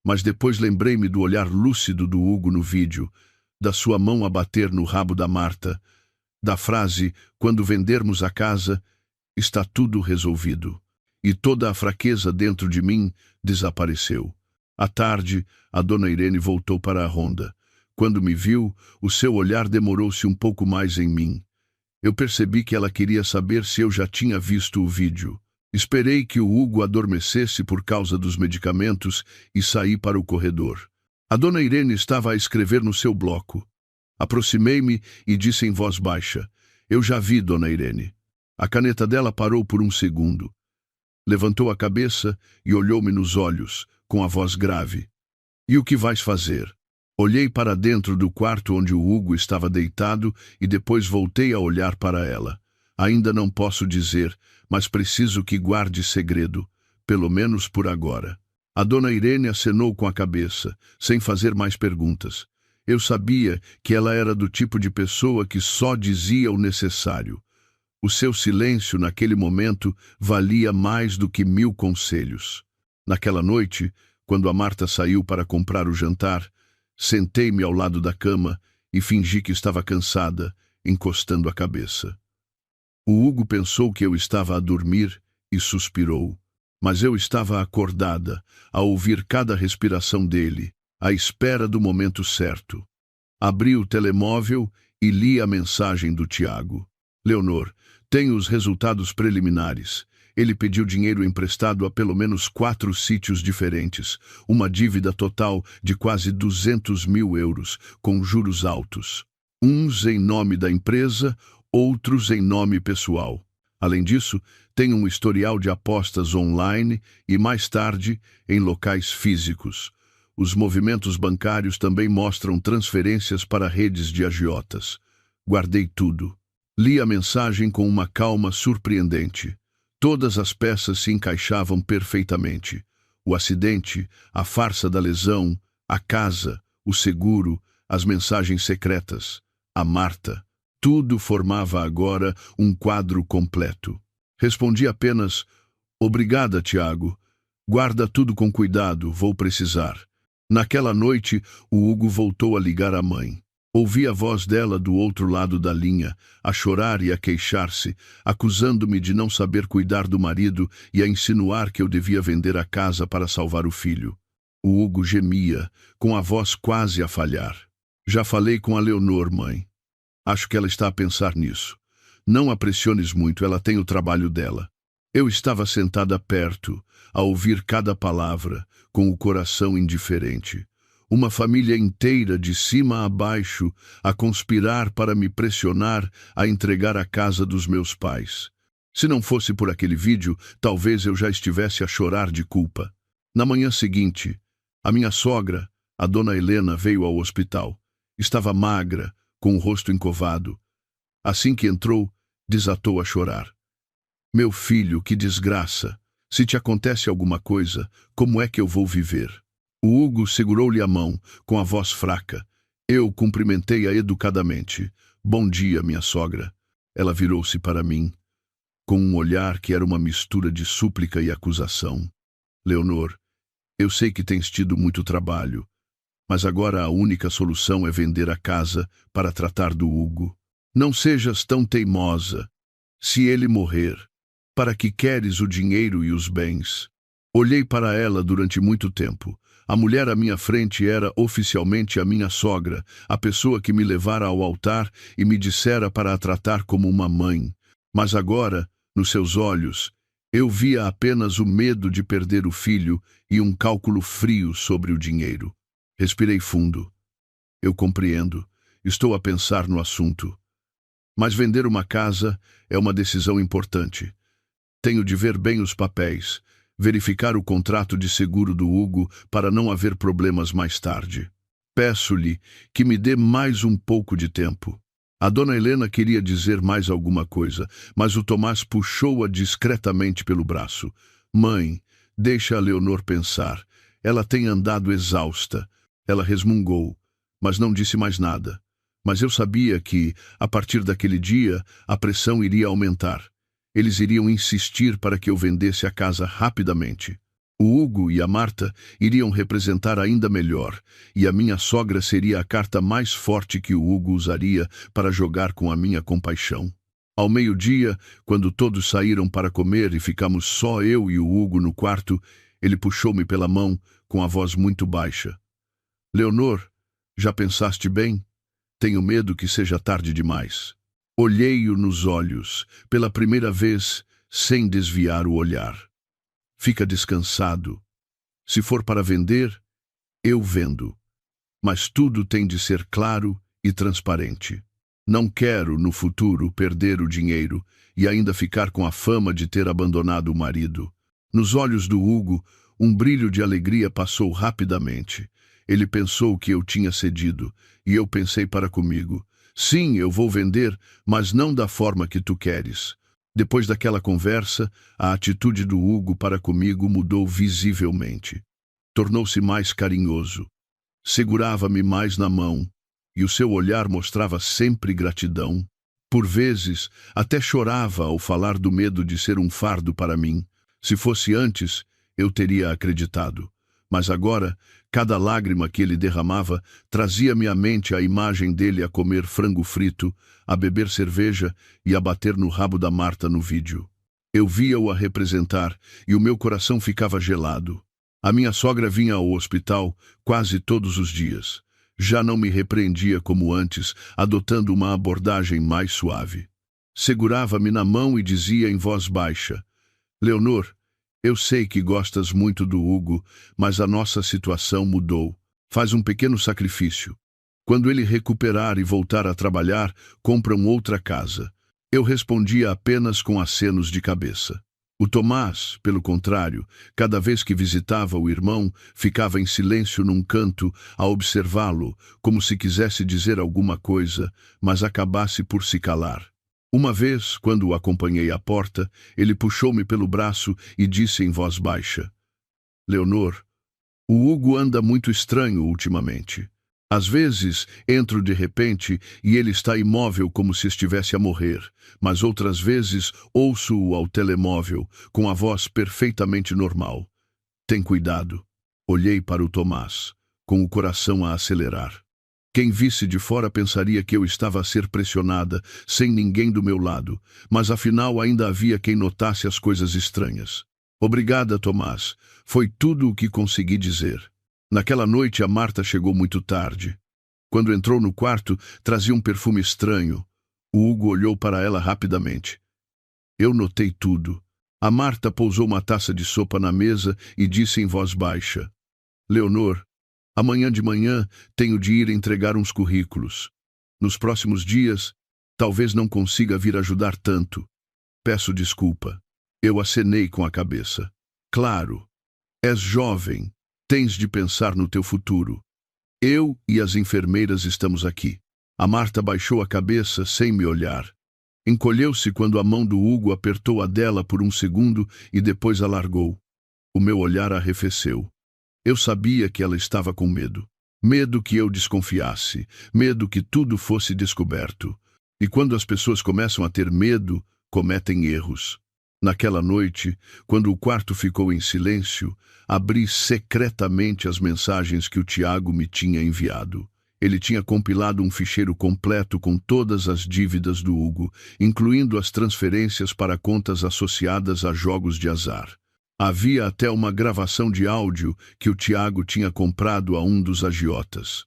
mas depois lembrei-me do olhar lúcido do Hugo no vídeo, da sua mão a bater no rabo da Marta, da frase, quando vendermos a casa, está tudo resolvido. E toda a fraqueza dentro de mim desapareceu. À tarde, a dona Irene voltou para a ronda. Quando me viu, o seu olhar demorou-se um pouco mais em mim. Eu percebi que ela queria saber se eu já tinha visto o vídeo. Esperei que o Hugo adormecesse por causa dos medicamentos e saí para o corredor. A dona Irene estava a escrever no seu bloco. Aproximei-me e disse em voz baixa: Eu já vi, dona Irene. A caneta dela parou por um segundo. Levantou a cabeça e olhou-me nos olhos, com a voz grave. E o que vais fazer? Olhei para dentro do quarto onde o Hugo estava deitado e depois voltei a olhar para ela. Ainda não posso dizer, mas preciso que guarde segredo, pelo menos por agora. A dona Irene acenou com a cabeça, sem fazer mais perguntas. Eu sabia que ela era do tipo de pessoa que só dizia o necessário. O seu silêncio naquele momento valia mais do que 1000 conselhos. Naquela noite, quando a Marta saiu para comprar o jantar, sentei-me ao lado da cama e fingi que estava cansada, encostando a cabeça. O Hugo pensou que eu estava a dormir e suspirou, mas eu estava acordada, a ouvir cada respiração dele, à espera do momento certo. Abri o telemóvel e li a mensagem do Tiago. Leonor, tenho os resultados preliminares. Ele pediu dinheiro emprestado a pelo menos 4 sítios diferentes, uma dívida total de quase 200.000 euros, com juros altos. Uns em nome da empresa, outros em nome pessoal. Além disso, tem um historial de apostas online e, mais tarde, em locais físicos. Os movimentos bancários também mostram transferências para redes de agiotas. Guardei tudo. Li a mensagem com uma calma surpreendente. Todas as peças se encaixavam perfeitamente. O acidente, a farsa da lesão, a casa, o seguro, as mensagens secretas, a Marta. Tudo formava agora um quadro completo. Respondi apenas: Obrigada, Tiago. Guarda tudo com cuidado, vou precisar. Naquela noite, o Hugo voltou a ligar à mãe. Ouvi a voz dela do outro lado da linha, a chorar e a queixar-se, acusando-me de não saber cuidar do marido e a insinuar que eu devia vender a casa para salvar o filho. O Hugo gemia, com a voz quase a falhar. Já falei com a Leonor, mãe. Acho que ela está a pensar nisso. Não a pressiones muito, ela tem o trabalho dela. Eu estava sentada perto, a ouvir cada palavra, com o coração indiferente. Uma família inteira, de cima a baixo, a conspirar para me pressionar a entregar a casa dos meus pais. Se não fosse por aquele vídeo, talvez eu já estivesse a chorar de culpa. Na manhã seguinte, a minha sogra, a dona Helena, veio ao hospital. Estava magra, com o rosto encovado. Assim que entrou, desatou a chorar. Meu filho, que desgraça! Se te acontece alguma coisa, como é que eu vou viver? O Hugo segurou-lhe a mão, com a voz fraca. Eu cumprimentei-a educadamente. Bom dia, minha sogra. Ela virou-se para mim, com um olhar que era uma mistura de súplica e acusação. Leonor, eu sei que tens tido muito trabalho, mas agora a única solução é vender a casa para tratar do Hugo. Não sejas tão teimosa. Se ele morrer, para que queres o dinheiro e os bens? Olhei para ela durante muito tempo. A mulher à minha frente era oficialmente a minha sogra, a pessoa que me levara ao altar e me dissera para a tratar como uma mãe. Mas agora, nos seus olhos, eu via apenas o medo de perder o filho e um cálculo frio sobre o dinheiro. Respirei fundo. Eu compreendo. Estou a pensar no assunto. Mas vender uma casa é uma decisão importante. Tenho de ver bem os papéis, verificar o contrato de seguro do Hugo para não haver problemas mais tarde. Peço-lhe que me dê mais um pouco de tempo. A dona Helena queria dizer mais alguma coisa, mas o Tomás puxou-a discretamente pelo braço. Mãe, deixa a Leonor pensar. Ela tem andado exausta. Ela resmungou, mas não disse mais nada. Mas eu sabia que, a partir daquele dia, a pressão iria aumentar. Eles iriam insistir para que eu vendesse a casa rapidamente. O Hugo e a Marta iriam representar ainda melhor, e a minha sogra seria a carta mais forte que o Hugo usaria para jogar com a minha compaixão. Ao meio-dia, quando todos saíram para comer e ficamos só eu e o Hugo no quarto, ele puxou-me pela mão com a voz muito baixa. Leonor, já pensaste bem? Tenho medo que seja tarde demais. Olhei-o nos olhos, pela primeira vez, sem desviar o olhar. Fica descansado. Se for para vender, eu vendo. Mas tudo tem de ser claro e transparente. Não quero, no futuro, perder o dinheiro e ainda ficar com a fama de ter abandonado o marido. Nos olhos do Hugo, um brilho de alegria passou rapidamente. Ele pensou que eu tinha cedido, e eu pensei para comigo. Sim, eu vou vender, mas não da forma que tu queres. Depois daquela conversa, a atitude do Hugo para comigo mudou visivelmente. Tornou-se mais carinhoso. Segurava-me mais na mão, e o seu olhar mostrava sempre gratidão. Por vezes, até chorava ao falar do medo de ser um fardo para mim. Se fosse antes, eu teria acreditado. Mas agora, cada lágrima que ele derramava trazia-me à mente a imagem dele a comer frango frito, a beber cerveja e a bater no rabo da Marta no vídeo. Eu via-o a representar e o meu coração ficava gelado. A minha sogra vinha ao hospital quase todos os dias. Já não me repreendia como antes, adotando uma abordagem mais suave. Segurava-me na mão e dizia em voz baixa: Leonor, eu sei que gostas muito do Hugo, mas a nossa situação mudou. Faz um pequeno sacrifício. Quando ele recuperar e voltar a trabalhar, compram outra casa. Eu respondia apenas com acenos de cabeça. O Tomás, pelo contrário, cada vez que visitava o irmão, ficava em silêncio num canto a observá-lo, como se quisesse dizer alguma coisa, mas acabasse por se calar. Uma vez, quando o acompanhei à porta, ele puxou-me pelo braço e disse em voz baixa: Leonor, o Hugo anda muito estranho ultimamente. Às vezes, entro de repente e ele está imóvel como se estivesse a morrer, mas outras vezes ouço-o ao telemóvel, com a voz perfeitamente normal. Tem cuidado. Olhei para o Tomás, com o coração a acelerar. Quem visse de fora pensaria que eu estava a ser pressionada, sem ninguém do meu lado, mas afinal ainda havia quem notasse as coisas estranhas. Obrigada, Tomás. Foi tudo o que consegui dizer. Naquela noite a Marta chegou muito tarde. Quando entrou no quarto, trazia um perfume estranho. O Hugo olhou para ela rapidamente. Eu notei tudo. A Marta pousou uma taça de sopa na mesa e disse em voz baixa: Leonor, amanhã de manhã tenho de ir entregar uns currículos. Nos próximos dias, talvez não consiga vir ajudar tanto. Peço desculpa. Eu acenei com a cabeça. Claro, és jovem. Tens de pensar no teu futuro. Eu e as enfermeiras estamos aqui. A Marta baixou a cabeça sem me olhar. Encolheu-se quando a mão do Hugo apertou a dela por um segundo e depois a largou. O meu olhar arrefeceu. Eu sabia que ela estava com medo. Medo que eu desconfiasse. Medo que tudo fosse descoberto. E quando as pessoas começam a ter medo, cometem erros. Naquela noite, quando o quarto ficou em silêncio, abri secretamente as mensagens que o Tiago me tinha enviado. Ele tinha compilado um ficheiro completo com todas as dívidas do Hugo, incluindo as transferências para contas associadas a jogos de azar. Havia até uma gravação de áudio que o Tiago tinha comprado a um dos agiotas.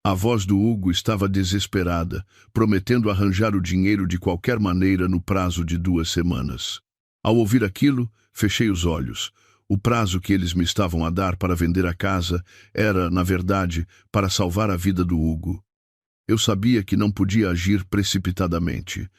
A voz do Hugo estava desesperada, prometendo arranjar o dinheiro de qualquer maneira no prazo de 2 semanas. Ao ouvir aquilo, fechei os olhos. O prazo que eles me estavam a dar para vender a casa era, na verdade, para salvar a vida do Hugo. Eu sabia que não podia agir precipitadamente.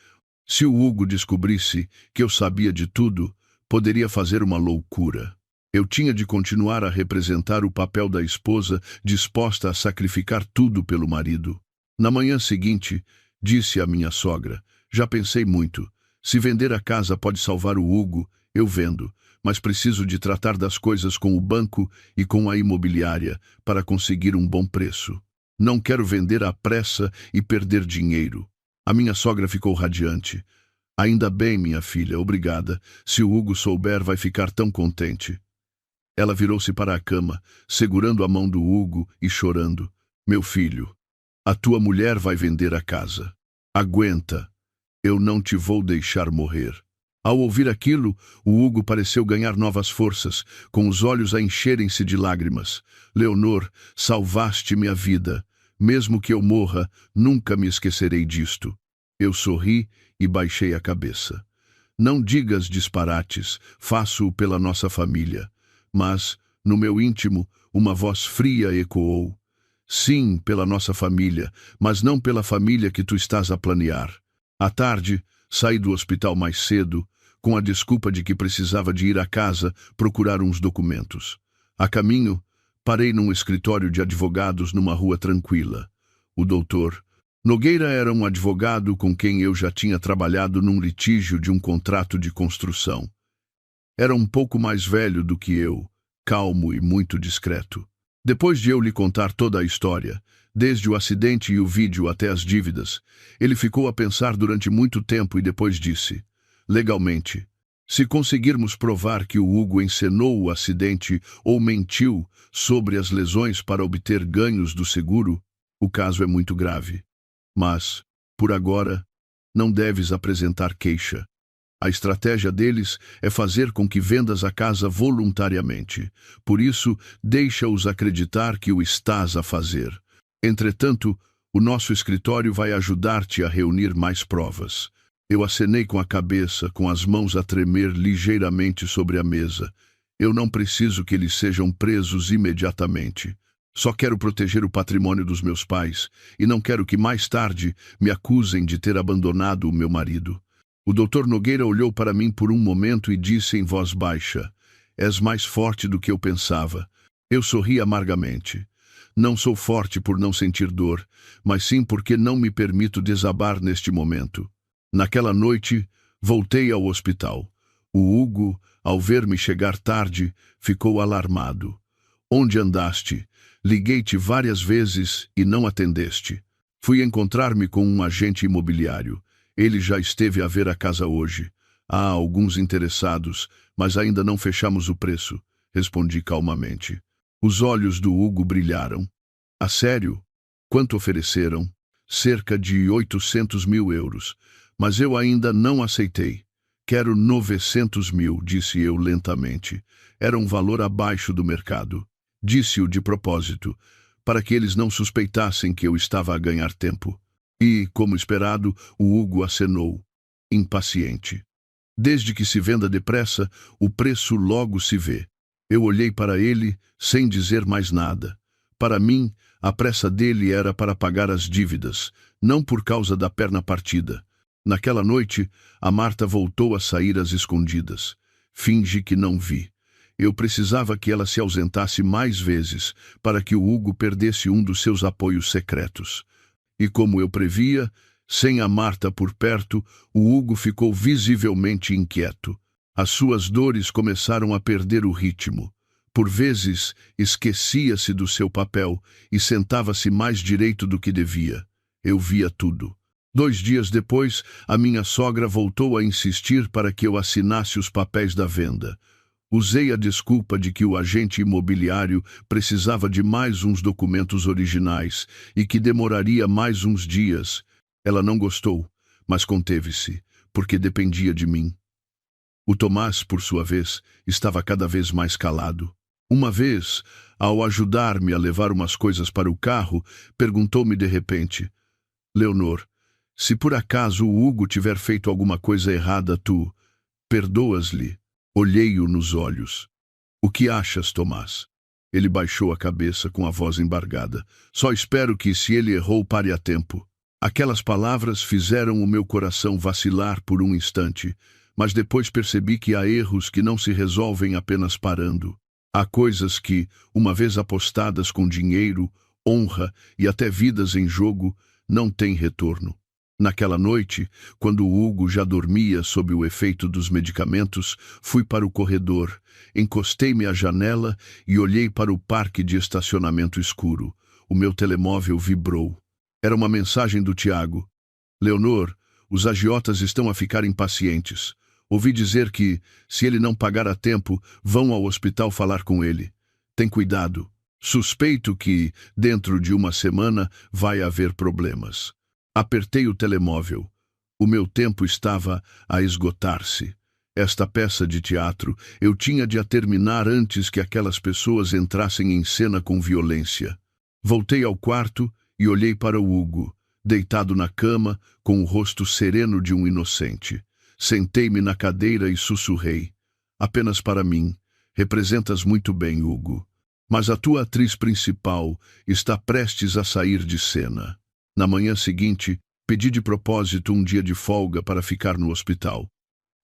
Se o Hugo descobrisse que eu sabia de tudo, poderia fazer uma loucura. Eu tinha de continuar a representar o papel da esposa disposta a sacrificar tudo pelo marido. Na manhã seguinte, disse à minha sogra: já pensei muito. Se vender a casa pode salvar o Hugo, eu vendo, mas preciso de tratar das coisas com o banco e com a imobiliária para conseguir um bom preço. Não quero vender à pressa e perder dinheiro. A minha sogra ficou radiante. Ainda bem, minha filha, obrigada. Se o Hugo souber, vai ficar tão contente. Ela virou-se para a cama, segurando a mão do Hugo e chorando. Meu filho, a tua mulher vai vender a casa. Aguenta. Eu não te vou deixar morrer. Ao ouvir aquilo, o Hugo pareceu ganhar novas forças, com os olhos a encherem-se de lágrimas. Leonor, salvaste-me a vida. Mesmo que eu morra, nunca me esquecerei disto. Eu sorri e baixei a cabeça. Não digas disparates, faço-o pela nossa família. Mas, no meu íntimo, uma voz fria ecoou. Sim, pela nossa família, mas não pela família que tu estás a planear. À tarde, saí do hospital mais cedo, com a desculpa de que precisava de ir à casa procurar uns documentos. A caminho, parei num escritório de advogados numa rua tranquila. O doutor Nogueira era um advogado com quem eu já tinha trabalhado num litígio de um contrato de construção. Era um pouco mais velho do que eu, calmo e muito discreto. Depois de eu lhe contar toda a história, desde o acidente e o vídeo até as dívidas, ele ficou a pensar durante muito tempo e depois disse: legalmente, se conseguirmos provar que o Hugo encenou o acidente ou mentiu sobre as lesões para obter ganhos do seguro, o caso é muito grave. Mas, por agora, não deves apresentar queixa. A estratégia deles é fazer com que vendas a casa voluntariamente. Por isso, deixa-os acreditar que o estás a fazer. Entretanto, o nosso escritório vai ajudar-te a reunir mais provas. Eu acenei com a cabeça, com as mãos a tremer ligeiramente sobre a mesa. Eu não preciso que eles sejam presos imediatamente. Só quero proteger o patrimônio dos meus pais e não quero que mais tarde me acusem de ter abandonado o meu marido. O doutor Nogueira olhou para mim por um momento e disse em voz baixa: és mais forte do que eu pensava. Eu sorri amargamente. Não sou forte por não sentir dor, mas sim porque não me permito desabar neste momento. Naquela noite, voltei ao hospital. O Hugo, ao ver-me chegar tarde, ficou alarmado. Onde andaste? Liguei-te várias vezes e não atendeste. Fui encontrar-me com um agente imobiliário. Ele já esteve a ver a casa hoje. Há alguns interessados, mas ainda não fechamos o preço, respondi calmamente. Os olhos do Hugo brilharam. A sério? Quanto ofereceram? Cerca de 800 mil euros. Mas eu ainda não aceitei. Quero 900 mil, disse eu lentamente. Era um valor abaixo do mercado. Disse-o de propósito, para que eles não suspeitassem que eu estava a ganhar tempo. E, como esperado, o Hugo acenou, impaciente. Desde que se venda depressa, o preço logo se vê. Eu olhei para ele, sem dizer mais nada. Para mim, a pressa dele era para pagar as dívidas, não por causa da perna partida. Naquela noite, a Marta voltou a sair às escondidas. Fingi que não vi. Eu precisava que ela se ausentasse mais vezes para que o Hugo perdesse um dos seus apoios secretos. E como eu previa, sem a Marta por perto, o Hugo ficou visivelmente inquieto. As suas dores começaram a perder o ritmo. Por vezes, esquecia-se do seu papel e sentava-se mais direito do que devia. Eu via tudo. 2 dias depois, a minha sogra voltou a insistir para que eu assinasse os papéis da venda. Usei a desculpa de que o agente imobiliário precisava de mais uns documentos originais e que demoraria mais uns dias. Ela não gostou, mas conteve-se, porque dependia de mim. O Tomás, por sua vez, estava cada vez mais calado. Uma vez, ao ajudar-me a levar umas coisas para o carro, perguntou-me de repente: Leonor, se por acaso o Hugo tiver feito alguma coisa errada, tu perdoas-lhe? Olhei-o nos olhos. O que achas, Tomás? Ele baixou a cabeça com a voz embargada. Só espero que, se ele errou, pare a tempo. Aquelas palavras fizeram o meu coração vacilar por um instante, mas depois percebi que há erros que não se resolvem apenas parando. Há coisas que, uma vez apostadas com dinheiro, honra e até vidas em jogo, não têm retorno. Naquela noite, quando Hugo já dormia sob o efeito dos medicamentos, fui para o corredor, encostei-me à janela e olhei para o parque de estacionamento escuro. O meu telemóvel vibrou. Era uma mensagem do Tiago. Leonor, os agiotas estão a ficar impacientes. Ouvi dizer que, se ele não pagar a tempo, vão ao hospital falar com ele. Tem cuidado. Suspeito que, dentro de uma semana, vai haver problemas. Apertei o telemóvel. O meu tempo estava a esgotar-se. Esta peça de teatro eu tinha de a terminar antes que aquelas pessoas entrassem em cena com violência. Voltei ao quarto e olhei para o Hugo, deitado na cama, com o rosto sereno de um inocente. Sentei-me na cadeira e sussurrei. Apenas para mim. Representas muito bem, Hugo. Mas a tua atriz principal está prestes a sair de cena. Na manhã seguinte, pedi de propósito um dia de folga para ficar no hospital.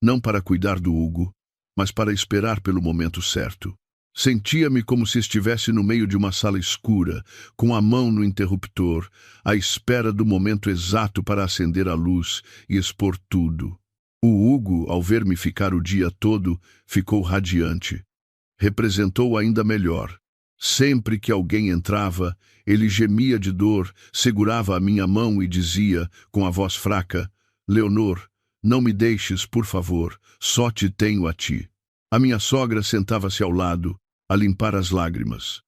Não para cuidar do Hugo, mas para esperar pelo momento certo. Sentia-me como se estivesse no meio de uma sala escura, com a mão no interruptor, à espera do momento exato para acender a luz e expor tudo. O Hugo, ao ver-me ficar o dia todo, ficou radiante. Representou ainda melhor. Sempre que alguém entrava, ele gemia de dor, segurava a minha mão e dizia, com a voz fraca, Leonor, não me deixes, por favor, só te tenho a ti. A minha sogra sentava-se ao lado, a limpar as lágrimas.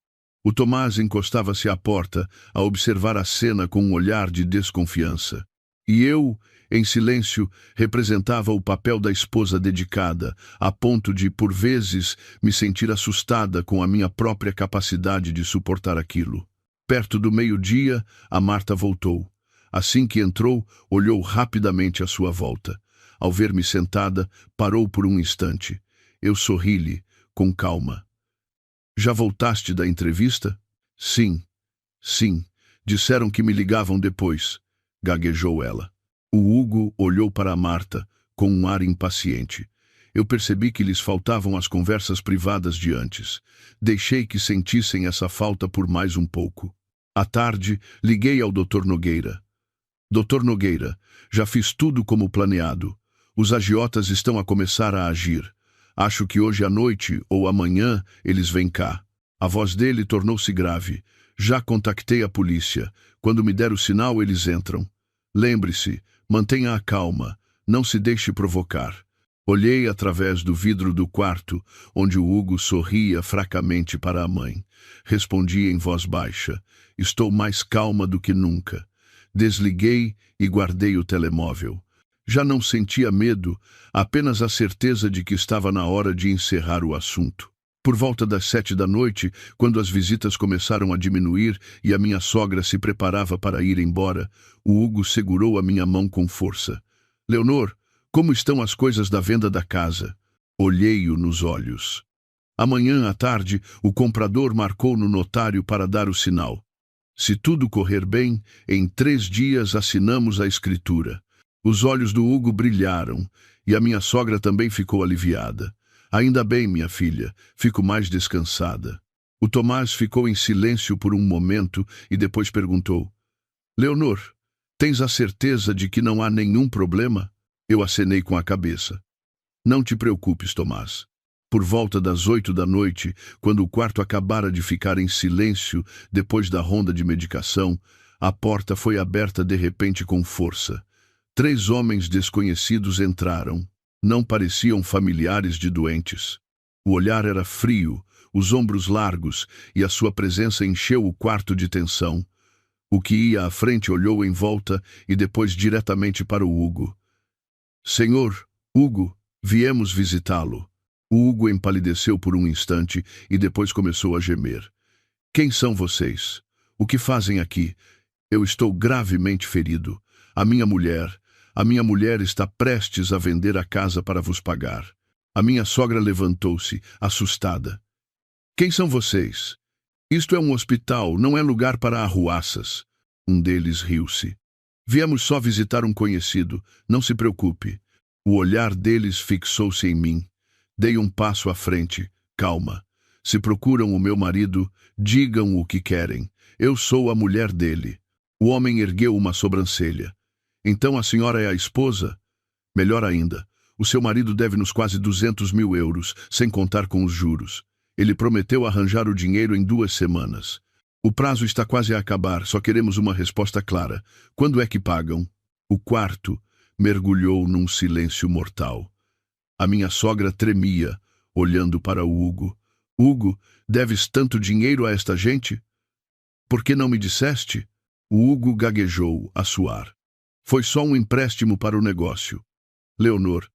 O Tomás encostava-se à porta, a observar a cena com um olhar de desconfiança. E eu, em silêncio, representava o papel da esposa dedicada, a ponto de, por vezes, me sentir assustada com a minha própria capacidade de suportar aquilo. Perto do meio-dia, a Marta voltou. Assim que entrou, olhou rapidamente à sua volta. Ao ver-me sentada, parou por um instante. Eu sorri-lhe, com calma. Já voltaste da entrevista? Sim, sim. Disseram que me ligavam depois, gaguejou ela. O Hugo olhou para a Marta, com um ar impaciente. Eu percebi que lhes faltavam as conversas privadas de antes. Deixei que sentissem essa falta por mais um pouco. À tarde, liguei ao Dr. Nogueira. Dr. Nogueira, já fiz tudo como planeado. Os agiotas estão a começar a agir. Acho que hoje à noite ou amanhã eles vêm cá. A voz dele tornou-se grave. Já contactei a polícia. Quando me der o sinal, eles entram. Lembre-se, mantenha a calma. Não se deixe provocar. Olhei através do vidro do quarto, onde o Hugo sorria fracamente para a mãe. Respondi em voz baixa. Estou mais calma do que nunca. Desliguei e guardei o telemóvel. Já não sentia medo, apenas a certeza de que estava na hora de encerrar o assunto. Por volta das 7 da noite, quando as visitas começaram a diminuir e a minha sogra se preparava para ir embora, o Hugo segurou a minha mão com força. Leonor, como estão as coisas da venda da casa? Olhei-o nos olhos. Amanhã à tarde, o comprador marcou no notário para dar o sinal. Se tudo correr bem, em 3 dias assinamos a escritura. Os olhos do Hugo brilharam, e a minha sogra também ficou aliviada. Ainda bem, minha filha, fico mais descansada. O Tomás ficou em silêncio por um momento e depois perguntou, Leonor, tens a certeza de que não há nenhum problema? Eu acenei com a cabeça. Não te preocupes, Tomás. Por volta das 8 da noite, quando o quarto acabara de ficar em silêncio depois da ronda de medicação, a porta foi aberta de repente com força. 3 homens desconhecidos entraram. Não pareciam familiares de doentes. O olhar era frio, os ombros largos, e a sua presença encheu o quarto de tensão. O que ia à frente olhou em volta e depois diretamente para o Hugo. Senhor, Hugo, viemos visitá-lo. O Hugo empalideceu por um instante e depois começou a gemer. Quem são vocês? O que fazem aqui? Eu estou gravemente ferido. A minha mulher está prestes a vender a casa para vos pagar. A minha sogra levantou-se, assustada. Quem são vocês? Isto é um hospital, não é lugar para arruaças. Um deles riu-se. Viemos só visitar um conhecido, não se preocupe. O olhar deles fixou-se em mim. Dei um passo à frente. Calma. Se procuram o meu marido, digam o que querem. Eu sou a mulher dele. O homem ergueu uma sobrancelha. Então a senhora é a esposa? Melhor ainda, o seu marido deve-nos quase 200 mil euros, sem contar com os juros. Ele prometeu arranjar o dinheiro em 2 semanas. O prazo está quase a acabar, só queremos uma resposta clara. Quando é que pagam? O quarto mergulhou num silêncio mortal. A minha sogra tremia, olhando para o Hugo. Hugo, deves tanto dinheiro a esta gente? Por que não me disseste? O Hugo gaguejou, a suar. Foi só um empréstimo para o negócio. Leonor,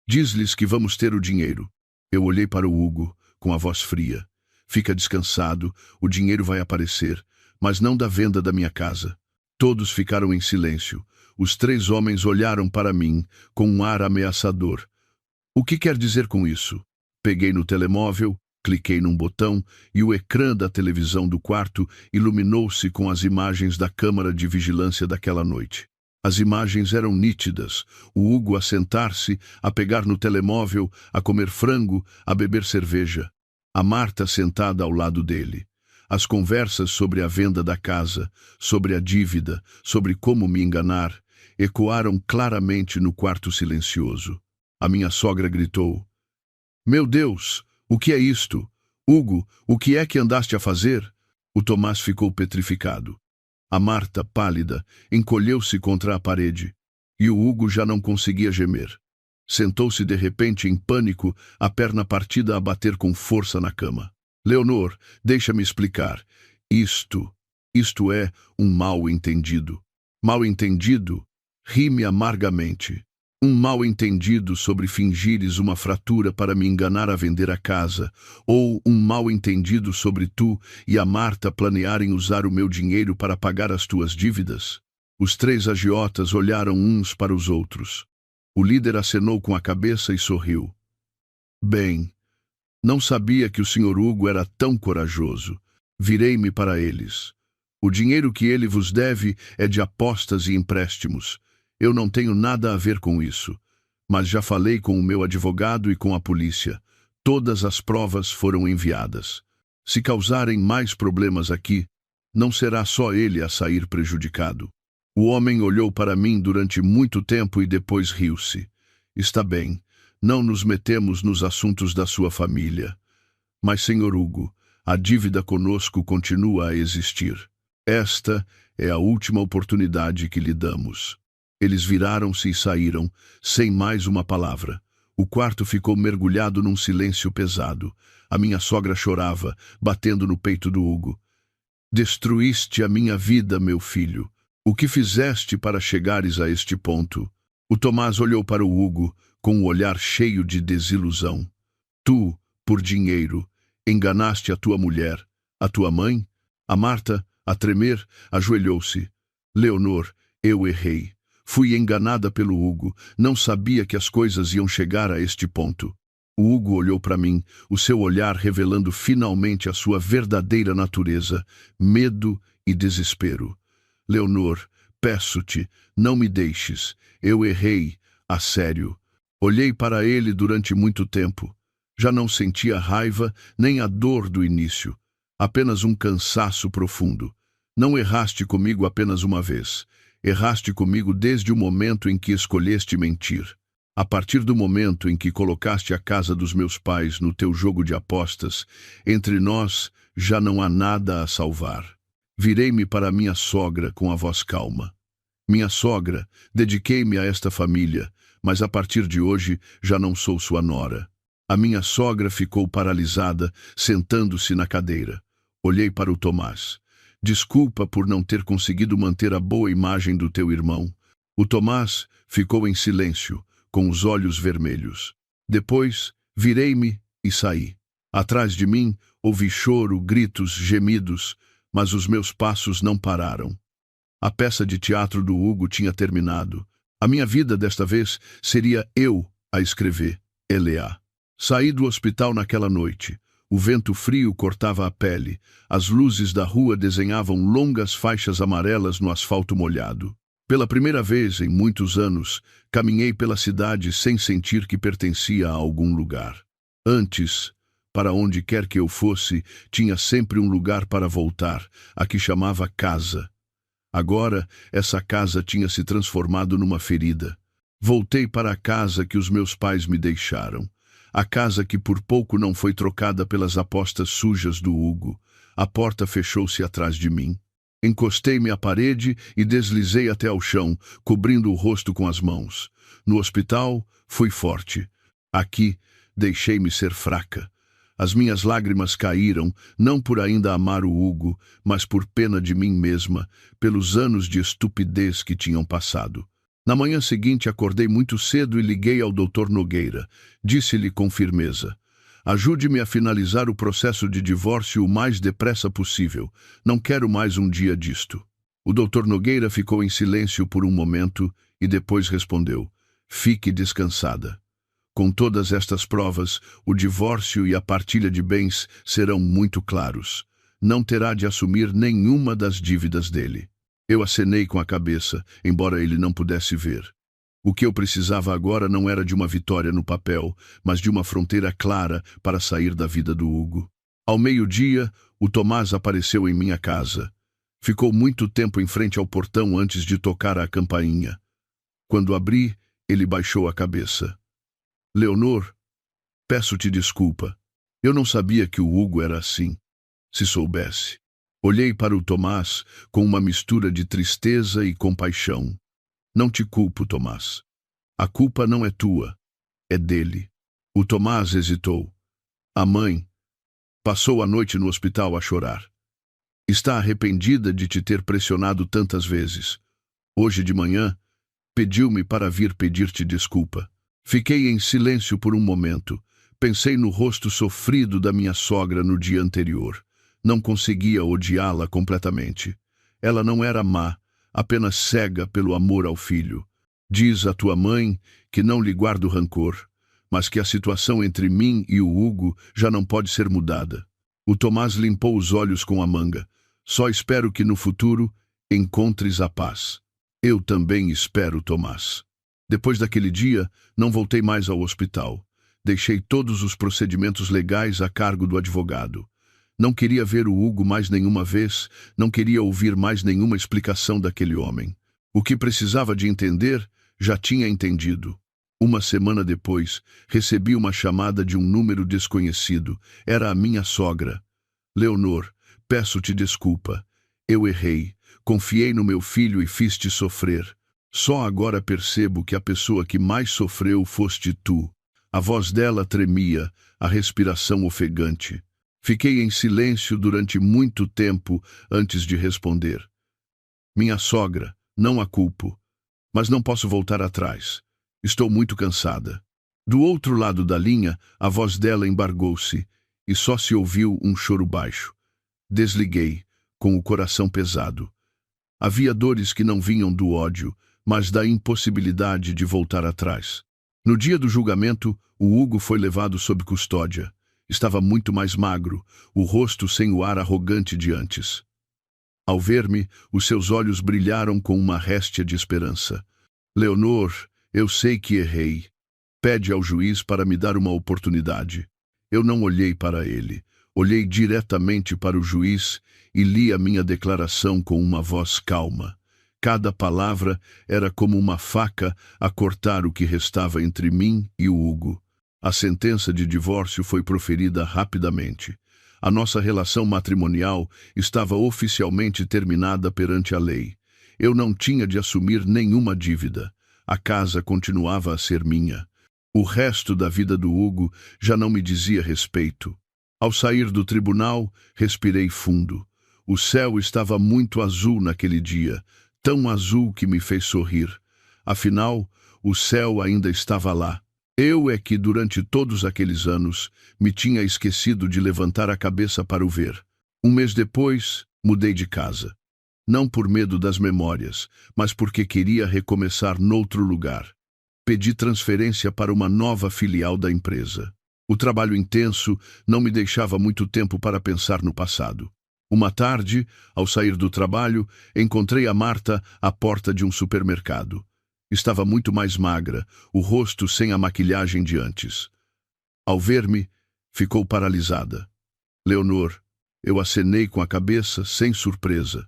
diz-lhes que vamos ter o dinheiro. Eu olhei para o Hugo, com a voz fria. Fica descansado, o dinheiro vai aparecer, mas não da venda da minha casa. Todos ficaram em silêncio. Os 3 homens olharam para mim, com um ar ameaçador. O que quer dizer com isso? Peguei no telemóvel, cliquei num botão e o ecrã da televisão do quarto iluminou-se com as imagens da câmara de vigilância daquela noite. As imagens eram nítidas, o Hugo a sentar-se, a pegar no telemóvel, a comer frango, a beber cerveja. A Marta sentada ao lado dele. As conversas sobre a venda da casa, sobre a dívida, sobre como me enganar, ecoaram claramente no quarto silencioso. A minha sogra gritou: "Meu Deus, o que é isto? Hugo, o que é que andaste a fazer?" O Tomás ficou petrificado. A Marta, pálida, encolheu-se contra a parede, e o Hugo já não conseguia gemer. Sentou-se de repente em pânico, a perna partida a bater com força na cama. "Leonor, deixa-me explicar. Isto é um mal-entendido." "Mal-entendido?" Ri-me amargamente. "Um mal-entendido sobre fingires uma fratura para me enganar a vender a casa, ou um mal-entendido sobre tu e a Marta planearem usar o meu dinheiro para pagar as tuas dívidas?" Os 3 agiotas olharam uns para os outros. O líder acenou com a cabeça e sorriu. "Bem, não sabia que o Sr. Hugo era tão corajoso." Virei-me para eles. "O dinheiro que ele vos deve é de apostas e empréstimos. Eu não tenho nada a ver com isso. Mas já falei com o meu advogado e com a polícia. Todas as provas foram enviadas. Se causarem mais problemas aqui, não será só ele a sair prejudicado." O homem olhou para mim durante muito tempo e depois riu-se. "Está bem, não nos metemos nos assuntos da sua família. Mas, Sr. Hugo, a dívida conosco continua a existir. Esta é a última oportunidade que lhe damos." Eles viraram-se e saíram, sem mais uma palavra. O quarto ficou mergulhado num silêncio pesado. A minha sogra chorava, batendo no peito do Hugo. "Destruíste a minha vida, meu filho. O que fizeste para chegares a este ponto?" O Tomás olhou para o Hugo, com um olhar cheio de desilusão. "Tu, por dinheiro, enganaste a tua mulher, a tua mãe?" A Marta, a tremer, ajoelhou-se. "Leonor, eu errei. Fui enganada pelo Hugo. Não sabia que as coisas iam chegar a este ponto." O Hugo olhou para mim, o seu olhar revelando finalmente a sua verdadeira natureza, medo e desespero. "Leonor, peço-te, não me deixes. Eu errei, a sério." Olhei para ele durante muito tempo. Já não sentia raiva nem a dor do início. Apenas um cansaço profundo. "Não erraste comigo apenas uma vez. Erraste comigo desde o momento em que escolheste mentir. A partir do momento em que colocaste a casa dos meus pais no teu jogo de apostas, entre nós já não há nada a salvar." Virei-me para minha sogra com a voz calma. "Minha sogra, dediquei-me a esta família, mas a partir de hoje já não sou sua nora." A minha sogra ficou paralisada, sentando-se na cadeira. Olhei para o Tomás. "Desculpa por não ter conseguido manter a boa imagem do teu irmão." O Tomás ficou em silêncio, com os olhos vermelhos. Depois, virei-me e saí. Atrás de mim, ouvi choro, gritos, gemidos, mas os meus passos não pararam. A peça de teatro do Hugo tinha terminado. A minha vida, desta vez, seria eu a escrever, L.A. Saí do hospital naquela noite. O vento frio cortava a pele. As luzes da rua desenhavam longas faixas amarelas no asfalto molhado. Pela primeira vez em muitos anos, caminhei pela cidade sem sentir que pertencia a algum lugar. Antes, para onde quer que eu fosse, tinha sempre um lugar para voltar, a que chamava casa. Agora, essa casa tinha se transformado numa ferida. Voltei para a casa que os meus pais me deixaram. A casa que por pouco não foi trocada pelas apostas sujas do Hugo. A porta fechou-se atrás de mim. Encostei-me à parede e deslizei até ao chão, cobrindo o rosto com as mãos. No hospital, fui forte. Aqui, deixei-me ser fraca. As minhas lágrimas caíram, não por ainda amar o Hugo, mas por pena de mim mesma, pelos anos de estupidez que tinham passado. Na manhã seguinte, acordei muito cedo e liguei ao Dr. Nogueira. Disse-lhe com firmeza: ajude-me a finalizar o processo de divórcio o mais depressa possível. Não quero mais um dia disto. O Dr. Nogueira ficou em silêncio por um momento e depois respondeu: fique descansada. Com todas estas provas, o divórcio e a partilha de bens serão muito claros. Não terá de assumir nenhuma das dívidas dele. Eu acenei com a cabeça, embora ele não pudesse ver. O que eu precisava agora não era de uma vitória no papel, mas de uma fronteira clara para sair da vida do Hugo. Ao meio-dia, o Tomás apareceu em minha casa. Ficou muito tempo em frente ao portão antes de tocar a campainha. Quando abri, ele baixou a cabeça. Leonor, peço-te desculpa. Eu não sabia que o Hugo era assim. Se soubesse. Olhei para o Tomás com uma mistura de tristeza e compaixão. Não te culpo, Tomás. A culpa não é tua, é dele. O Tomás hesitou. A mãe passou a noite no hospital a chorar. Está arrependida de te ter pressionado tantas vezes. Hoje de manhã, pediu-me para vir pedir-te desculpa. Fiquei em silêncio por um momento. Pensei no rosto sofrido da minha sogra no dia anterior. Não conseguia odiá-la completamente. Ela não era má, apenas cega pelo amor ao filho. Diz a tua mãe que não lhe guardo rancor, mas que a situação entre mim e o Hugo já não pode ser mudada. O Tomás limpou os olhos com a manga. Só espero que no futuro encontres a paz. Eu também espero, Tomás. Depois daquele dia, não voltei mais ao hospital. Deixei todos os procedimentos legais a cargo do advogado. Não queria ver o Hugo mais nenhuma vez, não queria ouvir mais nenhuma explicação daquele homem. O que precisava de entender, já tinha entendido. Uma semana depois, recebi uma chamada de um número desconhecido. Era a minha sogra. Leonor, peço-te desculpa. Eu errei. Confiei no meu filho e fiz-te sofrer. Só agora percebo que a pessoa que mais sofreu foste tu. A voz dela tremia, a respiração ofegante. Fiquei em silêncio durante muito tempo antes de responder. Minha sogra, não a culpo, mas não posso voltar atrás. Estou muito cansada. Do outro lado da linha, a voz dela embargou-se e só se ouviu um choro baixo. Desliguei, com o coração pesado. Havia dores que não vinham do ódio, mas da impossibilidade de voltar atrás. No dia do julgamento, o Hugo foi levado sob custódia. Estava muito mais magro, o rosto sem o ar arrogante de antes. Ao ver-me, os seus olhos brilharam com uma réstia de esperança. Leonor, eu sei que errei. Pede ao juiz para me dar uma oportunidade. Eu não olhei para ele. Olhei diretamente para o juiz e li a minha declaração com uma voz calma. Cada palavra era como uma faca a cortar o que restava entre mim e o Hugo. A sentença de divórcio foi proferida rapidamente. A nossa relação matrimonial estava oficialmente terminada perante a lei. Eu não tinha de assumir nenhuma dívida. A casa continuava a ser minha. O resto da vida do Hugo já não me dizia respeito. Ao sair do tribunal, respirei fundo. O céu estava muito azul naquele dia, tão azul que me fez sorrir. Afinal, o céu ainda estava lá. Eu é que, durante todos aqueles anos, me tinha esquecido de levantar a cabeça para o ver. Um mês depois, mudei de casa. Não por medo das memórias, mas porque queria recomeçar noutro lugar. Pedi transferência para uma nova filial da empresa. O trabalho intenso não me deixava muito tempo para pensar no passado. Uma tarde, ao sair do trabalho, encontrei a Marta à porta de um supermercado. Estava muito mais magra, o rosto sem a maquilhagem de antes. Ao ver-me, ficou paralisada. Leonor, eu acenei com a cabeça, sem surpresa.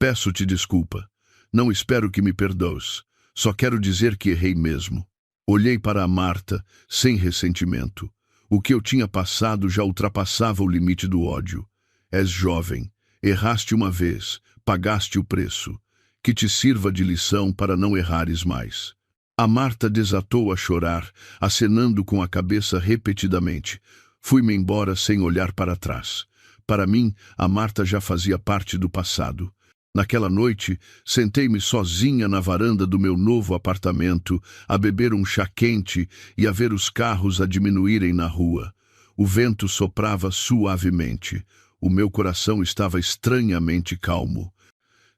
Peço-te desculpa. Não espero que me perdoes. Só quero dizer que errei mesmo. Olhei para a Marta, sem ressentimento. O que eu tinha passado já ultrapassava o limite do ódio. És jovem. Erraste uma vez. Pagaste o preço. Que te sirva de lição para não errares mais. A Marta desatou a chorar, acenando com a cabeça repetidamente. Fui-me embora sem olhar para trás. Para mim, a Marta já fazia parte do passado. Naquela noite, sentei-me sozinha na varanda do meu novo apartamento, a beber um chá quente e a ver os carros a diminuírem na rua. O vento soprava suavemente. O meu coração estava estranhamente calmo.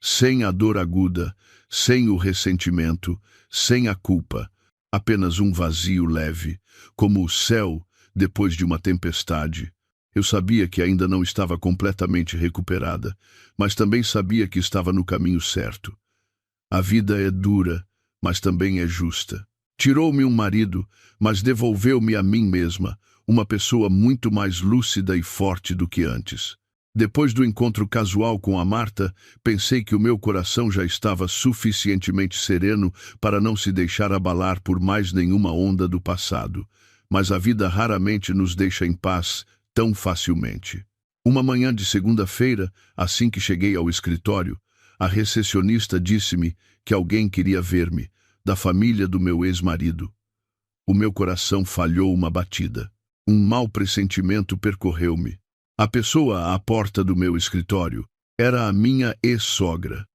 Sem a dor aguda, sem o ressentimento, sem a culpa. Apenas um vazio leve, como o céu depois de uma tempestade. Eu sabia que ainda não estava completamente recuperada, mas também sabia que estava no caminho certo. A vida é dura, mas também é justa. Tirou-me um marido, mas devolveu-me a mim mesma, uma pessoa muito mais lúcida e forte do que antes. Depois do encontro casual com a Marta, pensei que o meu coração já estava suficientemente sereno para não se deixar abalar por mais nenhuma onda do passado. Mas a vida raramente nos deixa em paz tão facilmente. Uma manhã de segunda-feira, assim que cheguei ao escritório, a recepcionista disse-me que alguém queria ver-me, da família do meu ex-marido. O meu coração falhou uma batida. Um mau pressentimento percorreu-me. A pessoa à porta do meu escritório era a minha ex-sogra.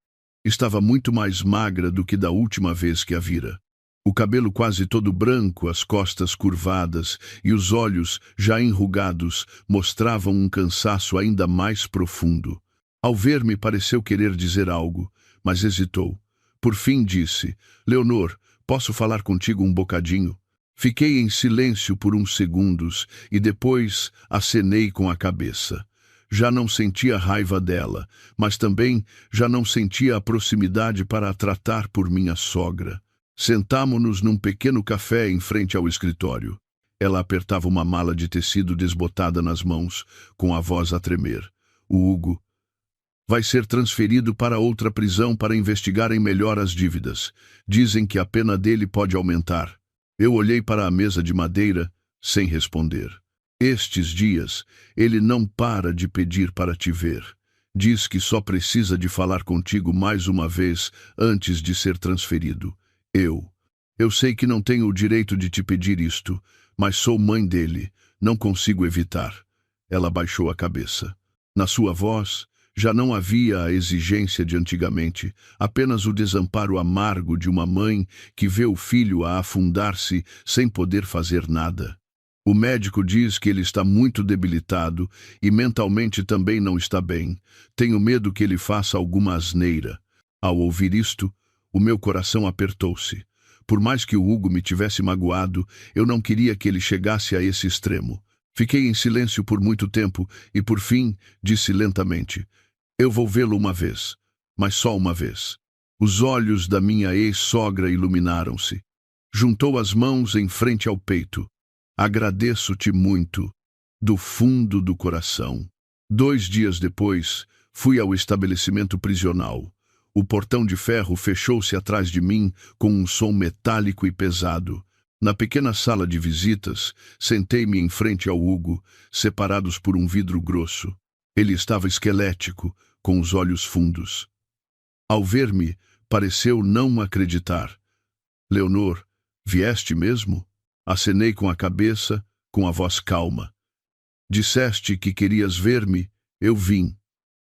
Estava muito mais magra do que da última vez que a vira. O cabelo quase todo branco, as costas curvadas e os olhos, já enrugados, mostravam um cansaço ainda mais profundo. Ao ver-me, pareceu querer dizer algo, mas hesitou. Por fim disse: Leonor, posso falar contigo um bocadinho? Fiquei em silêncio por uns segundos e depois acenei com a cabeça. Já não sentia raiva dela, mas também já não sentia a proximidade para a tratar por minha sogra. Sentámo-nos num pequeno café em frente ao escritório. Ela apertava uma mala de tecido desbotada nas mãos, com a voz a tremer. O Hugo vai ser transferido para outra prisão para investigarem melhor as dívidas. Dizem que a pena dele pode aumentar. Eu olhei para a mesa de madeira, sem responder. Estes dias, ele não para de pedir para te ver. Diz que só precisa de falar contigo mais uma vez antes de ser transferido. Eu sei que não tenho o direito de te pedir isto, mas sou mãe dele, não consigo evitar. Ela baixou a cabeça. Na sua voz, já não havia a exigência de antigamente, apenas o desamparo amargo de uma mãe que vê o filho a afundar-se sem poder fazer nada. O médico diz que ele está muito debilitado e mentalmente também não está bem. Tenho medo que ele faça alguma asneira. Ao ouvir isto, o meu coração apertou-se. Por mais que o Hugo me tivesse magoado, eu não queria que ele chegasse a esse extremo. Fiquei em silêncio por muito tempo e, por fim, disse lentamente: Eu vou vê-lo uma vez, mas só uma vez. Os olhos da minha ex-sogra iluminaram-se. Juntou as mãos em frente ao peito. Agradeço-te muito, do fundo do coração. 2 dias depois, fui ao estabelecimento prisional. O portão de ferro fechou-se atrás de mim com um som metálico e pesado. Na pequena sala de visitas, sentei-me em frente ao Hugo, separados por um vidro grosso. Ele estava esquelético, com os olhos fundos. Ao ver-me, pareceu não acreditar. Leonor, vieste mesmo? Acenei com a cabeça, com a voz calma. Disseste que querias ver-me, eu vim.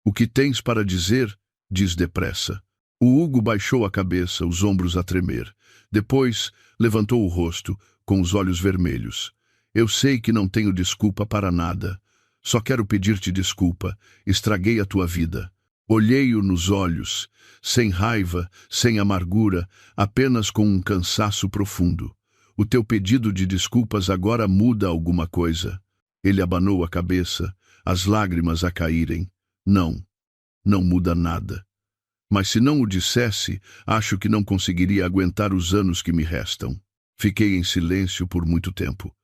O que tens para dizer? Diz depressa. O Hugo baixou a cabeça, os ombros a tremer. Depois, levantou o rosto, com os olhos vermelhos. Eu sei que não tenho desculpa para nada. Só quero pedir-te desculpa. Estraguei a tua vida. Olhei-o nos olhos, sem raiva, sem amargura, apenas com um cansaço profundo. O teu pedido de desculpas agora muda alguma coisa. Ele abanou a cabeça, as lágrimas a caírem. Não muda nada. Mas se não o dissesse, acho que não conseguiria aguentar os anos que me restam. Fiquei em silêncio por muito tempo.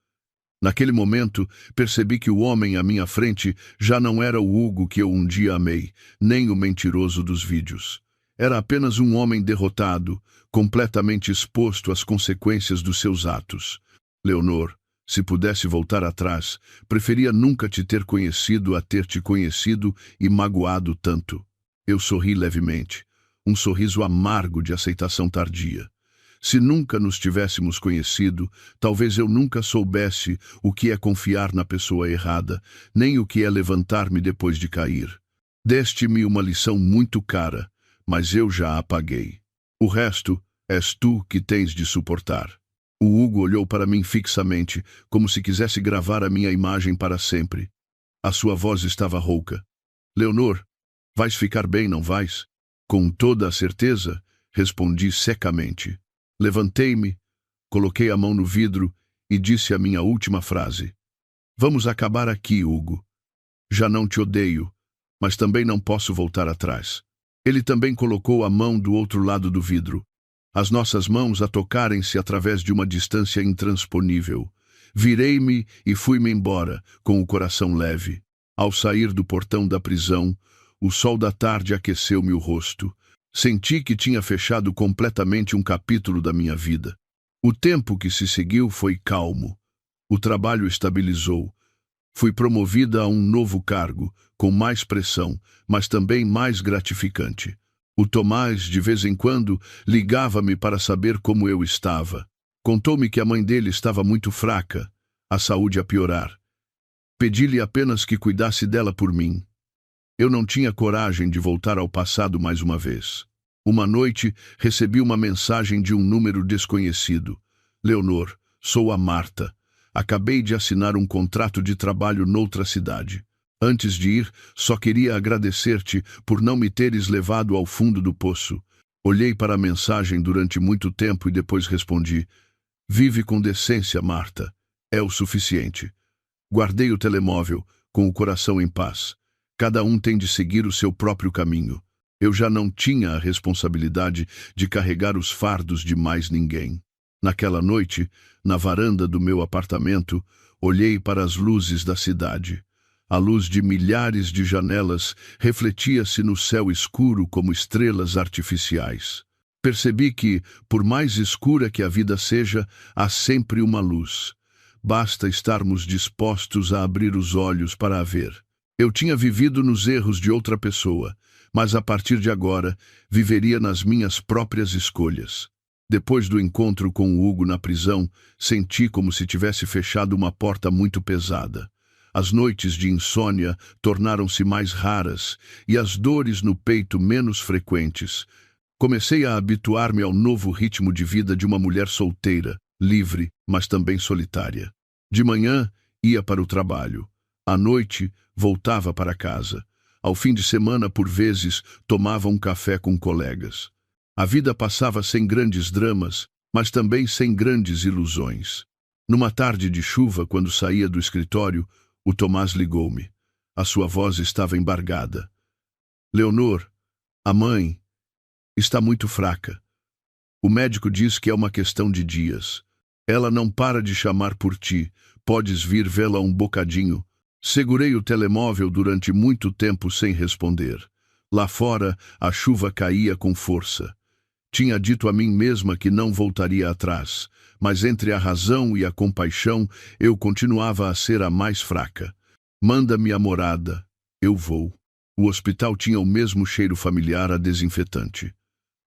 Naquele momento, percebi que o homem à minha frente já não era o Hugo que eu um dia amei, nem o mentiroso dos vídeos. Era apenas um homem derrotado, completamente exposto às consequências dos seus atos. Leonor, se pudesse voltar atrás, preferia nunca te ter conhecido a ter te conhecido e magoado tanto. Eu sorri levemente, um sorriso amargo de aceitação tardia. Se nunca nos tivéssemos conhecido, talvez eu nunca soubesse o que é confiar na pessoa errada, nem o que é levantar-me depois de cair. Deste-me uma lição muito cara, mas eu já a paguei. O resto és tu que tens de suportar. O Hugo olhou para mim fixamente, como se quisesse gravar a minha imagem para sempre. A sua voz estava rouca. Leonor, vais ficar bem, não vais? Com toda a certeza, respondi secamente. Levantei-me, coloquei a mão no vidro e disse a minha última frase. Vamos acabar aqui, Hugo. Já não te odeio, mas também não posso voltar atrás. Ele também colocou a mão do outro lado do vidro. As nossas mãos a tocarem-se através de uma distância intransponível. Virei-me e fui-me embora, com o coração leve. Ao sair do portão da prisão, o sol da tarde aqueceu-me o rosto. Senti que tinha fechado completamente um capítulo da minha vida. O tempo que se seguiu foi calmo. O trabalho estabilizou. Fui promovida a um novo cargo, com mais pressão, mas também mais gratificante. O Tomás, de vez em quando, ligava-me para saber como eu estava. Contou-me que a mãe dele estava muito fraca, a saúde a piorar. Pedi-lhe apenas que cuidasse dela por mim. Eu não tinha coragem de voltar ao passado mais uma vez. Uma noite, recebi uma mensagem de um número desconhecido. Leonor, sou a Marta. Acabei de assinar um contrato de trabalho noutra cidade. Antes de ir, só queria agradecer-te por não me teres levado ao fundo do poço. Olhei para a mensagem durante muito tempo e depois respondi. Vive com decência, Marta. É o suficiente. Guardei o telemóvel, com o coração em paz. Cada um tem de seguir o seu próprio caminho. Eu já não tinha a responsabilidade de carregar os fardos de mais ninguém. Naquela noite, na varanda do meu apartamento, olhei para as luzes da cidade. A luz de milhares de janelas refletia-se no céu escuro como estrelas artificiais. Percebi que, por mais escura que a vida seja, há sempre uma luz. Basta estarmos dispostos a abrir os olhos para a ver. Eu tinha vivido nos erros de outra pessoa, mas a partir de agora, viveria nas minhas próprias escolhas. Depois do encontro com o Hugo na prisão, senti como se tivesse fechado uma porta muito pesada. As noites de insônia tornaram-se mais raras e as dores no peito menos frequentes. Comecei a habituar-me ao novo ritmo de vida de uma mulher solteira, livre, mas também solitária. De manhã, ia para o trabalho. À noite, voltava para casa. Ao fim de semana, por vezes, tomava um café com colegas. A vida passava sem grandes dramas, mas também sem grandes ilusões. Numa tarde de chuva, quando saía do escritório, o Tomás ligou-me. A sua voz estava embargada. Leonor, a mãe, está muito fraca. O médico diz que é uma questão de dias. Ela não para de chamar por ti. Podes vir vê-la um bocadinho. Segurei o telemóvel durante muito tempo sem responder. Lá fora, a chuva caía com força. Tinha dito a mim mesma que não voltaria atrás, mas entre a razão e a compaixão, eu continuava a ser a mais fraca. Manda-me a morada. Eu vou. O hospital tinha o mesmo cheiro familiar a desinfetante.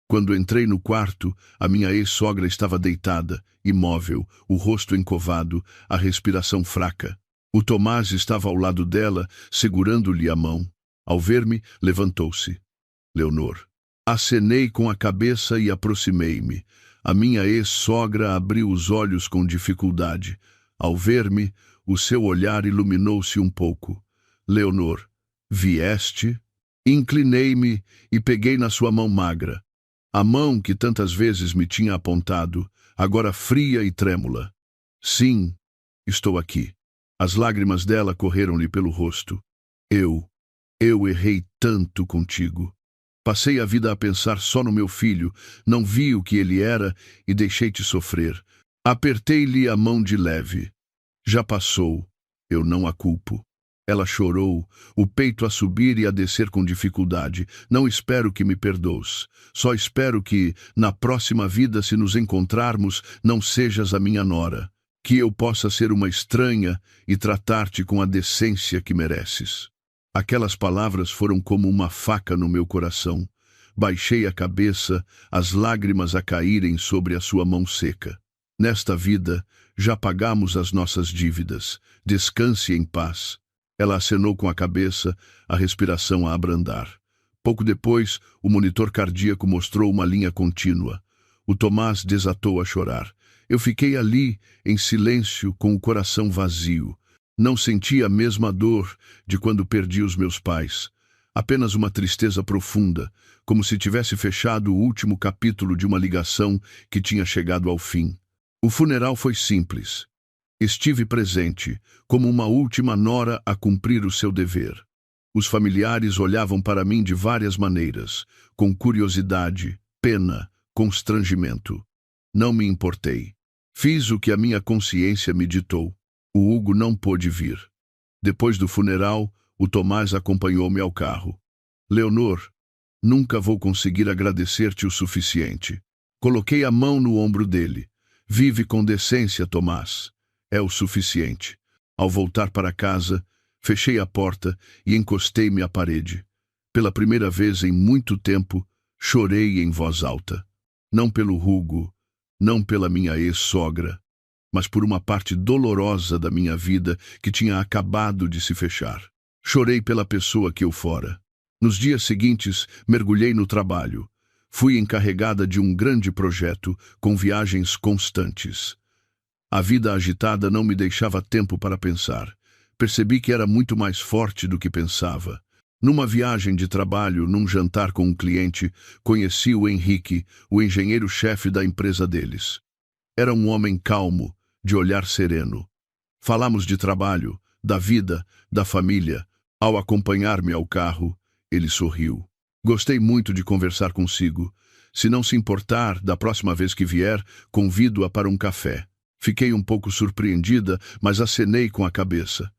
Quando entrei no quarto, a minha ex-sogra estava deitada, imóvel, o rosto encovado, a respiração fraca. O Tomás estava ao lado dela, segurando-lhe a mão. Ao ver-me, levantou-se. Leonor. Acenei com a cabeça e aproximei-me. A minha ex-sogra abriu os olhos com dificuldade. Ao ver-me, o seu olhar iluminou-se um pouco. Leonor, vieste? Inclinei-me e peguei na sua mão magra. A mão que tantas vezes me tinha apontado, agora fria e trêmula. Sim, estou aqui. As lágrimas dela correram-lhe pelo rosto. Eu errei tanto contigo. Passei a vida a pensar só no meu filho, não vi o que ele era e deixei-te sofrer. Apertei-lhe a mão de leve. Já passou, eu não a culpo. Ela chorou, o peito a subir e a descer com dificuldade. Não espero que me perdoes. Só espero que, na próxima vida, se nos encontrarmos, não sejas a minha nora. Que eu possa ser uma estranha e tratar-te com a decência que mereces. Aquelas palavras foram como uma faca no meu coração. Baixei a cabeça, as lágrimas a caírem sobre a sua mão seca. Nesta vida, já pagamos as nossas dívidas. Descanse em paz. Ela acenou com a cabeça, a respiração a abrandar. Pouco depois, o monitor cardíaco mostrou uma linha contínua. O Tomás desatou a chorar. Eu fiquei ali, em silêncio, com o coração vazio. Não senti a mesma dor de quando perdi os meus pais. Apenas uma tristeza profunda, como se tivesse fechado o último capítulo de uma ligação que tinha chegado ao fim. O funeral foi simples. Estive presente, como uma última nora a cumprir o seu dever. Os familiares olhavam para mim de várias maneiras, com curiosidade, pena, constrangimento. Não me importei. Fiz o que a minha consciência me ditou. O Hugo não pôde vir. Depois do funeral, o Tomás acompanhou-me ao carro. Leonor, nunca vou conseguir agradecer-te o suficiente. Coloquei a mão no ombro dele. Vive com decência, Tomás. É o suficiente. Ao voltar para casa, fechei a porta e encostei-me à parede. Pela primeira vez em muito tempo, chorei em voz alta. Não pelo Hugo, não pela minha ex-sogra, mas por uma parte dolorosa da minha vida que tinha acabado de se fechar. Chorei pela pessoa que eu fora. Nos dias seguintes, mergulhei no trabalho. Fui encarregada de um grande projeto, com viagens constantes. A vida agitada não me deixava tempo para pensar. Percebi que era muito mais forte do que pensava. Numa viagem de trabalho, num jantar com um cliente, conheci o Henrique, o engenheiro-chefe da empresa deles. Era um homem calmo, de olhar sereno. Falamos de trabalho, da vida, da família. Ao acompanhar-me ao carro, ele sorriu. Gostei muito de conversar consigo. Se não se importar, da próxima vez que vier, convido-a para um café. Fiquei um pouco surpreendida, mas acenei com a cabeça.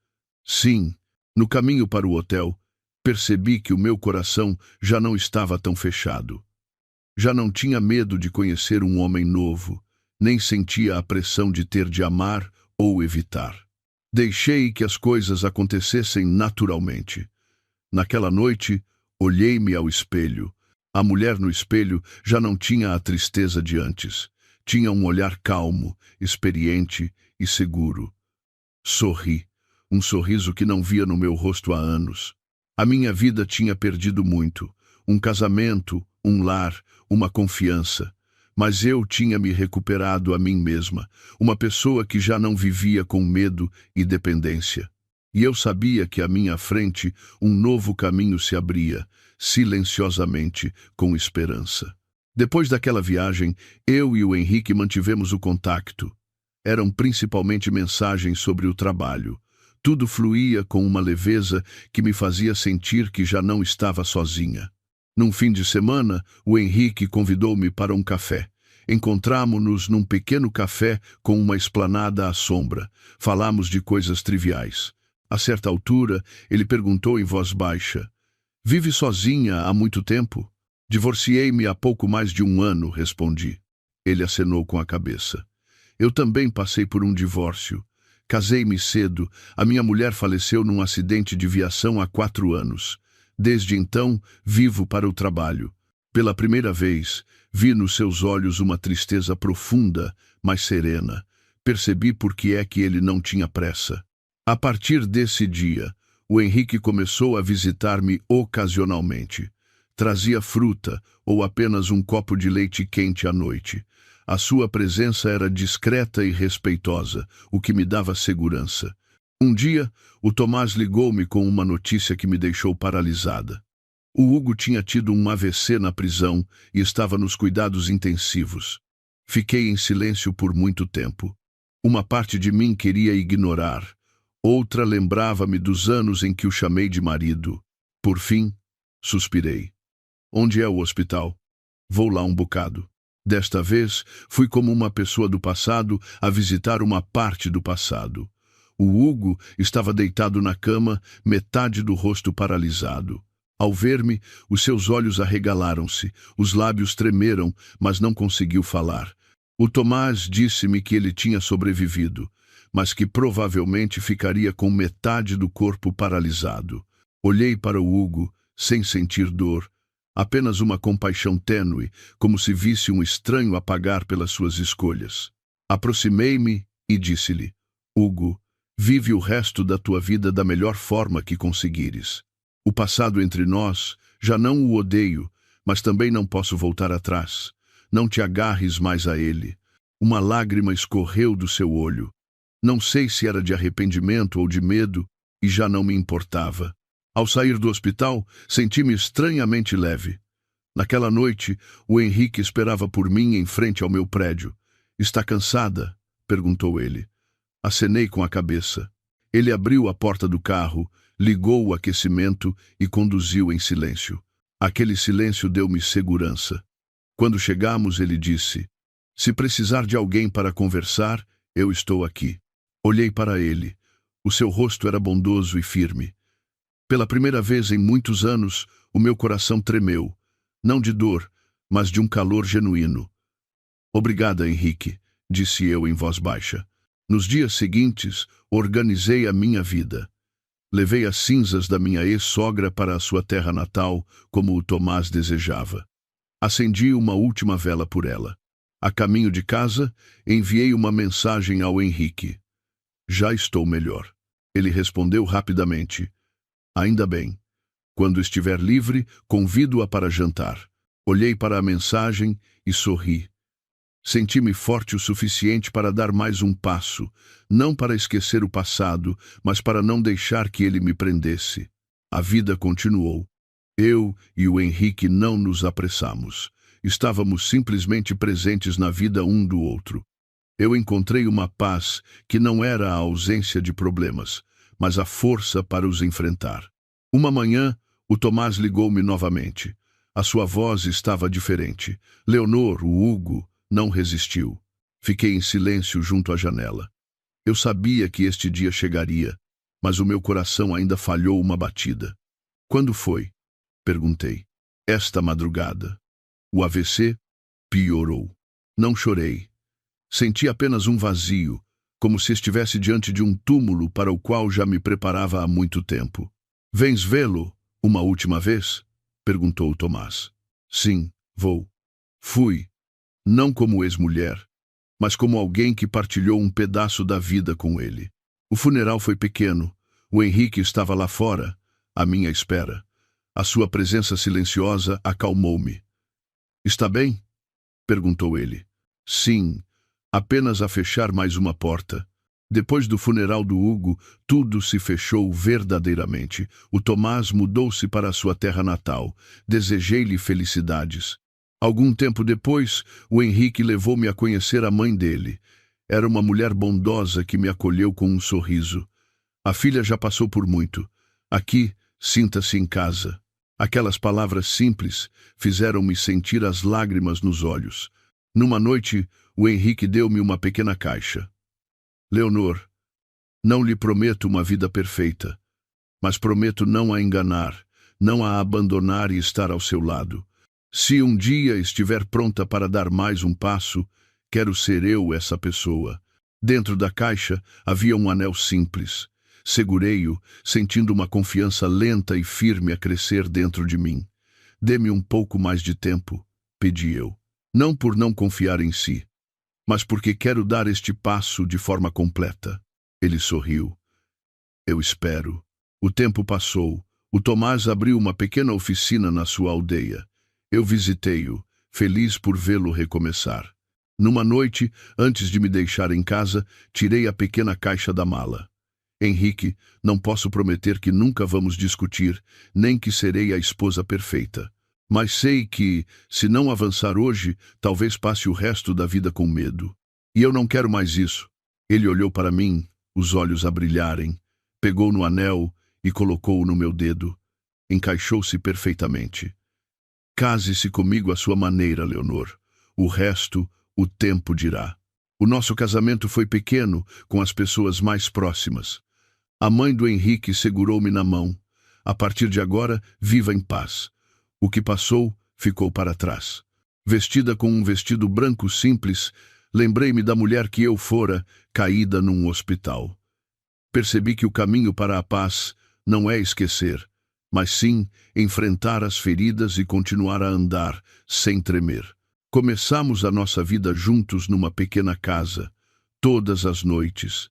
Sim, no caminho para o hotel, percebi que o meu coração já não estava tão fechado. Já não tinha medo de conhecer um homem novo, nem sentia a pressão de ter de amar ou evitar. Deixei que as coisas acontecessem naturalmente. Naquela noite, olhei-me ao espelho. A mulher no espelho já não tinha a tristeza de antes. Tinha um olhar calmo, experiente e seguro. Sorri, um sorriso que não via no meu rosto há anos. A minha vida tinha perdido muito, um casamento, um lar, uma confiança. Mas eu tinha me recuperado a mim mesma, uma pessoa que já não vivia com medo e dependência. E eu sabia que à minha frente um novo caminho se abria, silenciosamente, com esperança. Depois daquela viagem, eu e o Henrique mantivemos o contato. Eram principalmente mensagens sobre o trabalho. Tudo fluía com uma leveza que me fazia sentir que já não estava sozinha. Num fim de semana, o Henrique convidou-me para um café. Encontramo-nos num pequeno café com uma esplanada à sombra. Falamos de coisas triviais. A certa altura, ele perguntou em voz baixa: "Vive sozinha há muito tempo?" "Divorciei-me há pouco mais de um ano", respondi. Ele acenou com a cabeça. Eu também passei por um divórcio. Casei-me cedo. A minha mulher faleceu num acidente de viação há 4 anos. Desde então, vivo para o trabalho. Pela primeira vez, vi nos seus olhos uma tristeza profunda, mas serena. Percebi por que é que ele não tinha pressa. A partir desse dia, o Henrique começou a visitar-me ocasionalmente. Trazia fruta ou apenas um copo de leite quente à noite. A sua presença era discreta e respeitosa, o que me dava segurança. Um dia, o Tomás ligou-me com uma notícia que me deixou paralisada. O Hugo tinha tido um AVC na prisão e estava nos cuidados intensivos. Fiquei em silêncio por muito tempo. Uma parte de mim queria ignorar. Outra lembrava-me dos anos em que o chamei de marido. Por fim, suspirei. Onde é o hospital? Vou lá um bocado. Desta vez, fui como uma pessoa do passado a visitar uma parte do passado. O Hugo estava deitado na cama, metade do rosto paralisado. Ao ver-me, os seus olhos arregalaram-se, os lábios tremeram, mas não conseguiu falar. O Tomás disse-me que ele tinha sobrevivido, mas que provavelmente ficaria com metade do corpo paralisado. Olhei para o Hugo, sem sentir dor, apenas uma compaixão tênue, como se visse um estranho a pagar pelas suas escolhas. Aproximei-me e disse-lhe: Hugo, vive o resto da tua vida da melhor forma que conseguires. O passado entre nós, já não o odeio, mas também não posso voltar atrás. Não te agarres mais a ele. Uma lágrima escorreu do seu olho. Não sei se era de arrependimento ou de medo, e já não me importava. Ao sair do hospital, senti-me estranhamente leve. Naquela noite, o Henrique esperava por mim em frente ao meu prédio. Está cansada? Perguntou ele. Acenei com a cabeça. Ele abriu a porta do carro, ligou o aquecimento e conduziu em silêncio. Aquele silêncio deu-me segurança. Quando chegamos, ele disse: Se precisar de alguém para conversar, eu estou aqui. Olhei para ele. O seu rosto era bondoso e firme. Pela primeira vez em muitos anos, o meu coração tremeu. Não de dor, mas de um calor genuíno. Obrigada, Henrique, disse eu em voz baixa. Nos dias seguintes, organizei a minha vida. Levei as cinzas da minha ex-sogra para a sua terra natal, como o Tomás desejava. Acendi uma última vela por ela. A caminho de casa, enviei uma mensagem ao Henrique. Já estou melhor. Ele respondeu rapidamente. Ainda bem. Quando estiver livre, convido-a para jantar. Olhei para a mensagem e sorri. Senti-me forte o suficiente para dar mais um passo, não para esquecer o passado, mas para não deixar que ele me prendesse. A vida continuou. Eu e o Henrique não nos apressamos. Estávamos simplesmente presentes na vida um do outro. Eu encontrei uma paz que não era a ausência de problemas, mas a força para os enfrentar. Uma manhã, o Tomás ligou-me novamente. A sua voz estava diferente. Leonor, o Hugo, não resistiu. Fiquei em silêncio junto à janela. Eu sabia que este dia chegaria, mas o meu coração ainda falhou uma batida. Quando foi? Perguntei. Esta madrugada. O AVC piorou. Não chorei. Senti apenas um vazio, como se estivesse diante de um túmulo para o qual já me preparava há muito tempo. Vens vê-lo uma última vez? Perguntou o Tomás. Sim, vou. Fui. Não como ex-mulher, mas como alguém que partilhou um pedaço da vida com ele. O funeral foi pequeno. O Henrique estava lá fora, à minha espera. A sua presença silenciosa acalmou-me. Está bem? Perguntou ele. Sim, apenas a fechar mais uma porta. Depois do funeral do Hugo, tudo se fechou verdadeiramente. O Tomás mudou-se para a sua terra natal. Desejei-lhe felicidades. Algum tempo depois, o Henrique levou-me a conhecer a mãe dele. Era uma mulher bondosa que me acolheu com um sorriso. A filha já passou por muito. Aqui, sinta-se em casa. Aquelas palavras simples fizeram-me sentir as lágrimas nos olhos. Numa noite, o Henrique deu-me uma pequena caixa. Leonor, não lhe prometo uma vida perfeita, mas prometo não a enganar, não a abandonar e estar ao seu lado. Se um dia estiver pronta para dar mais um passo, quero ser eu essa pessoa. Dentro da caixa havia um anel simples. Segurei-o, sentindo uma confiança lenta e firme a crescer dentro de mim. Dê-me um pouco mais de tempo, pedi eu. Não por não confiar em si, mas porque quero dar este passo de forma completa. Ele sorriu. Eu espero. O tempo passou. O Tomás abriu uma pequena oficina na sua aldeia. Eu visitei-o, feliz por vê-lo recomeçar. Numa noite, antes de me deixar em casa, tirei a pequena caixa da mala. Henrique, não posso prometer que nunca vamos discutir, nem que serei a esposa perfeita. Mas sei que, se não avançar hoje, talvez passe o resto da vida com medo. E eu não quero mais isso. Ele olhou para mim, os olhos a brilharem, pegou no anel e colocou-o no meu dedo. Encaixou-se perfeitamente. Case-se comigo à sua maneira, Leonor. O resto, o tempo dirá. O nosso casamento foi pequeno, com as pessoas mais próximas. A mãe do Henrique segurou-me na mão. A partir de agora, viva em paz. O que passou, ficou para trás. Vestida com um vestido branco simples, lembrei-me da mulher que eu fora, caída num hospital. Percebi que o caminho para a paz não é esquecer, mas sim enfrentar as feridas e continuar a andar, sem tremer. Começamos a nossa vida juntos numa pequena casa, todas as noites.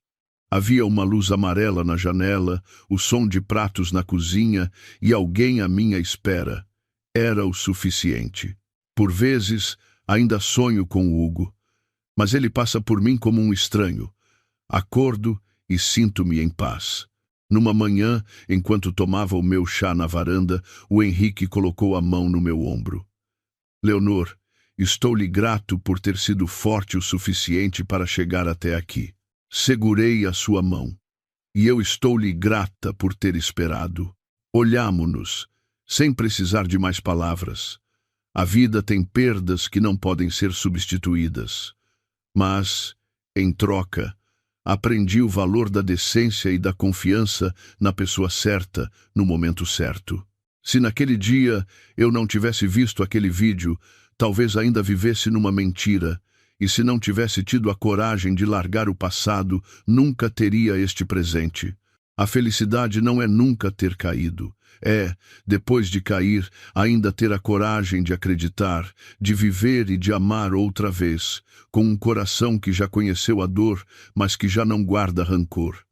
Havia uma luz amarela na janela, o som de pratos na cozinha e alguém à minha espera. Era o suficiente. Por vezes, ainda sonho com o Hugo, mas ele passa por mim como um estranho. Acordo e sinto-me em paz. Numa manhã, enquanto tomava o meu chá na varanda, o Henrique colocou a mão no meu ombro. Leonor, estou-lhe grato por ter sido forte o suficiente para chegar até aqui. Segurei a sua mão. E eu estou-lhe grata por ter esperado. Olhámo-nos, sem precisar de mais palavras. A vida tem perdas que não podem ser substituídas. Mas, em troca, aprendi o valor da decência e da confiança na pessoa certa, no momento certo. Se naquele dia eu não tivesse visto aquele vídeo, talvez ainda vivesse numa mentira, e se não tivesse tido a coragem de largar o passado, nunca teria este presente. A felicidade não é nunca ter caído. É, depois de cair, ainda ter a coragem de acreditar, de viver e de amar outra vez, com um coração que já conheceu a dor, mas que já não guarda rancor.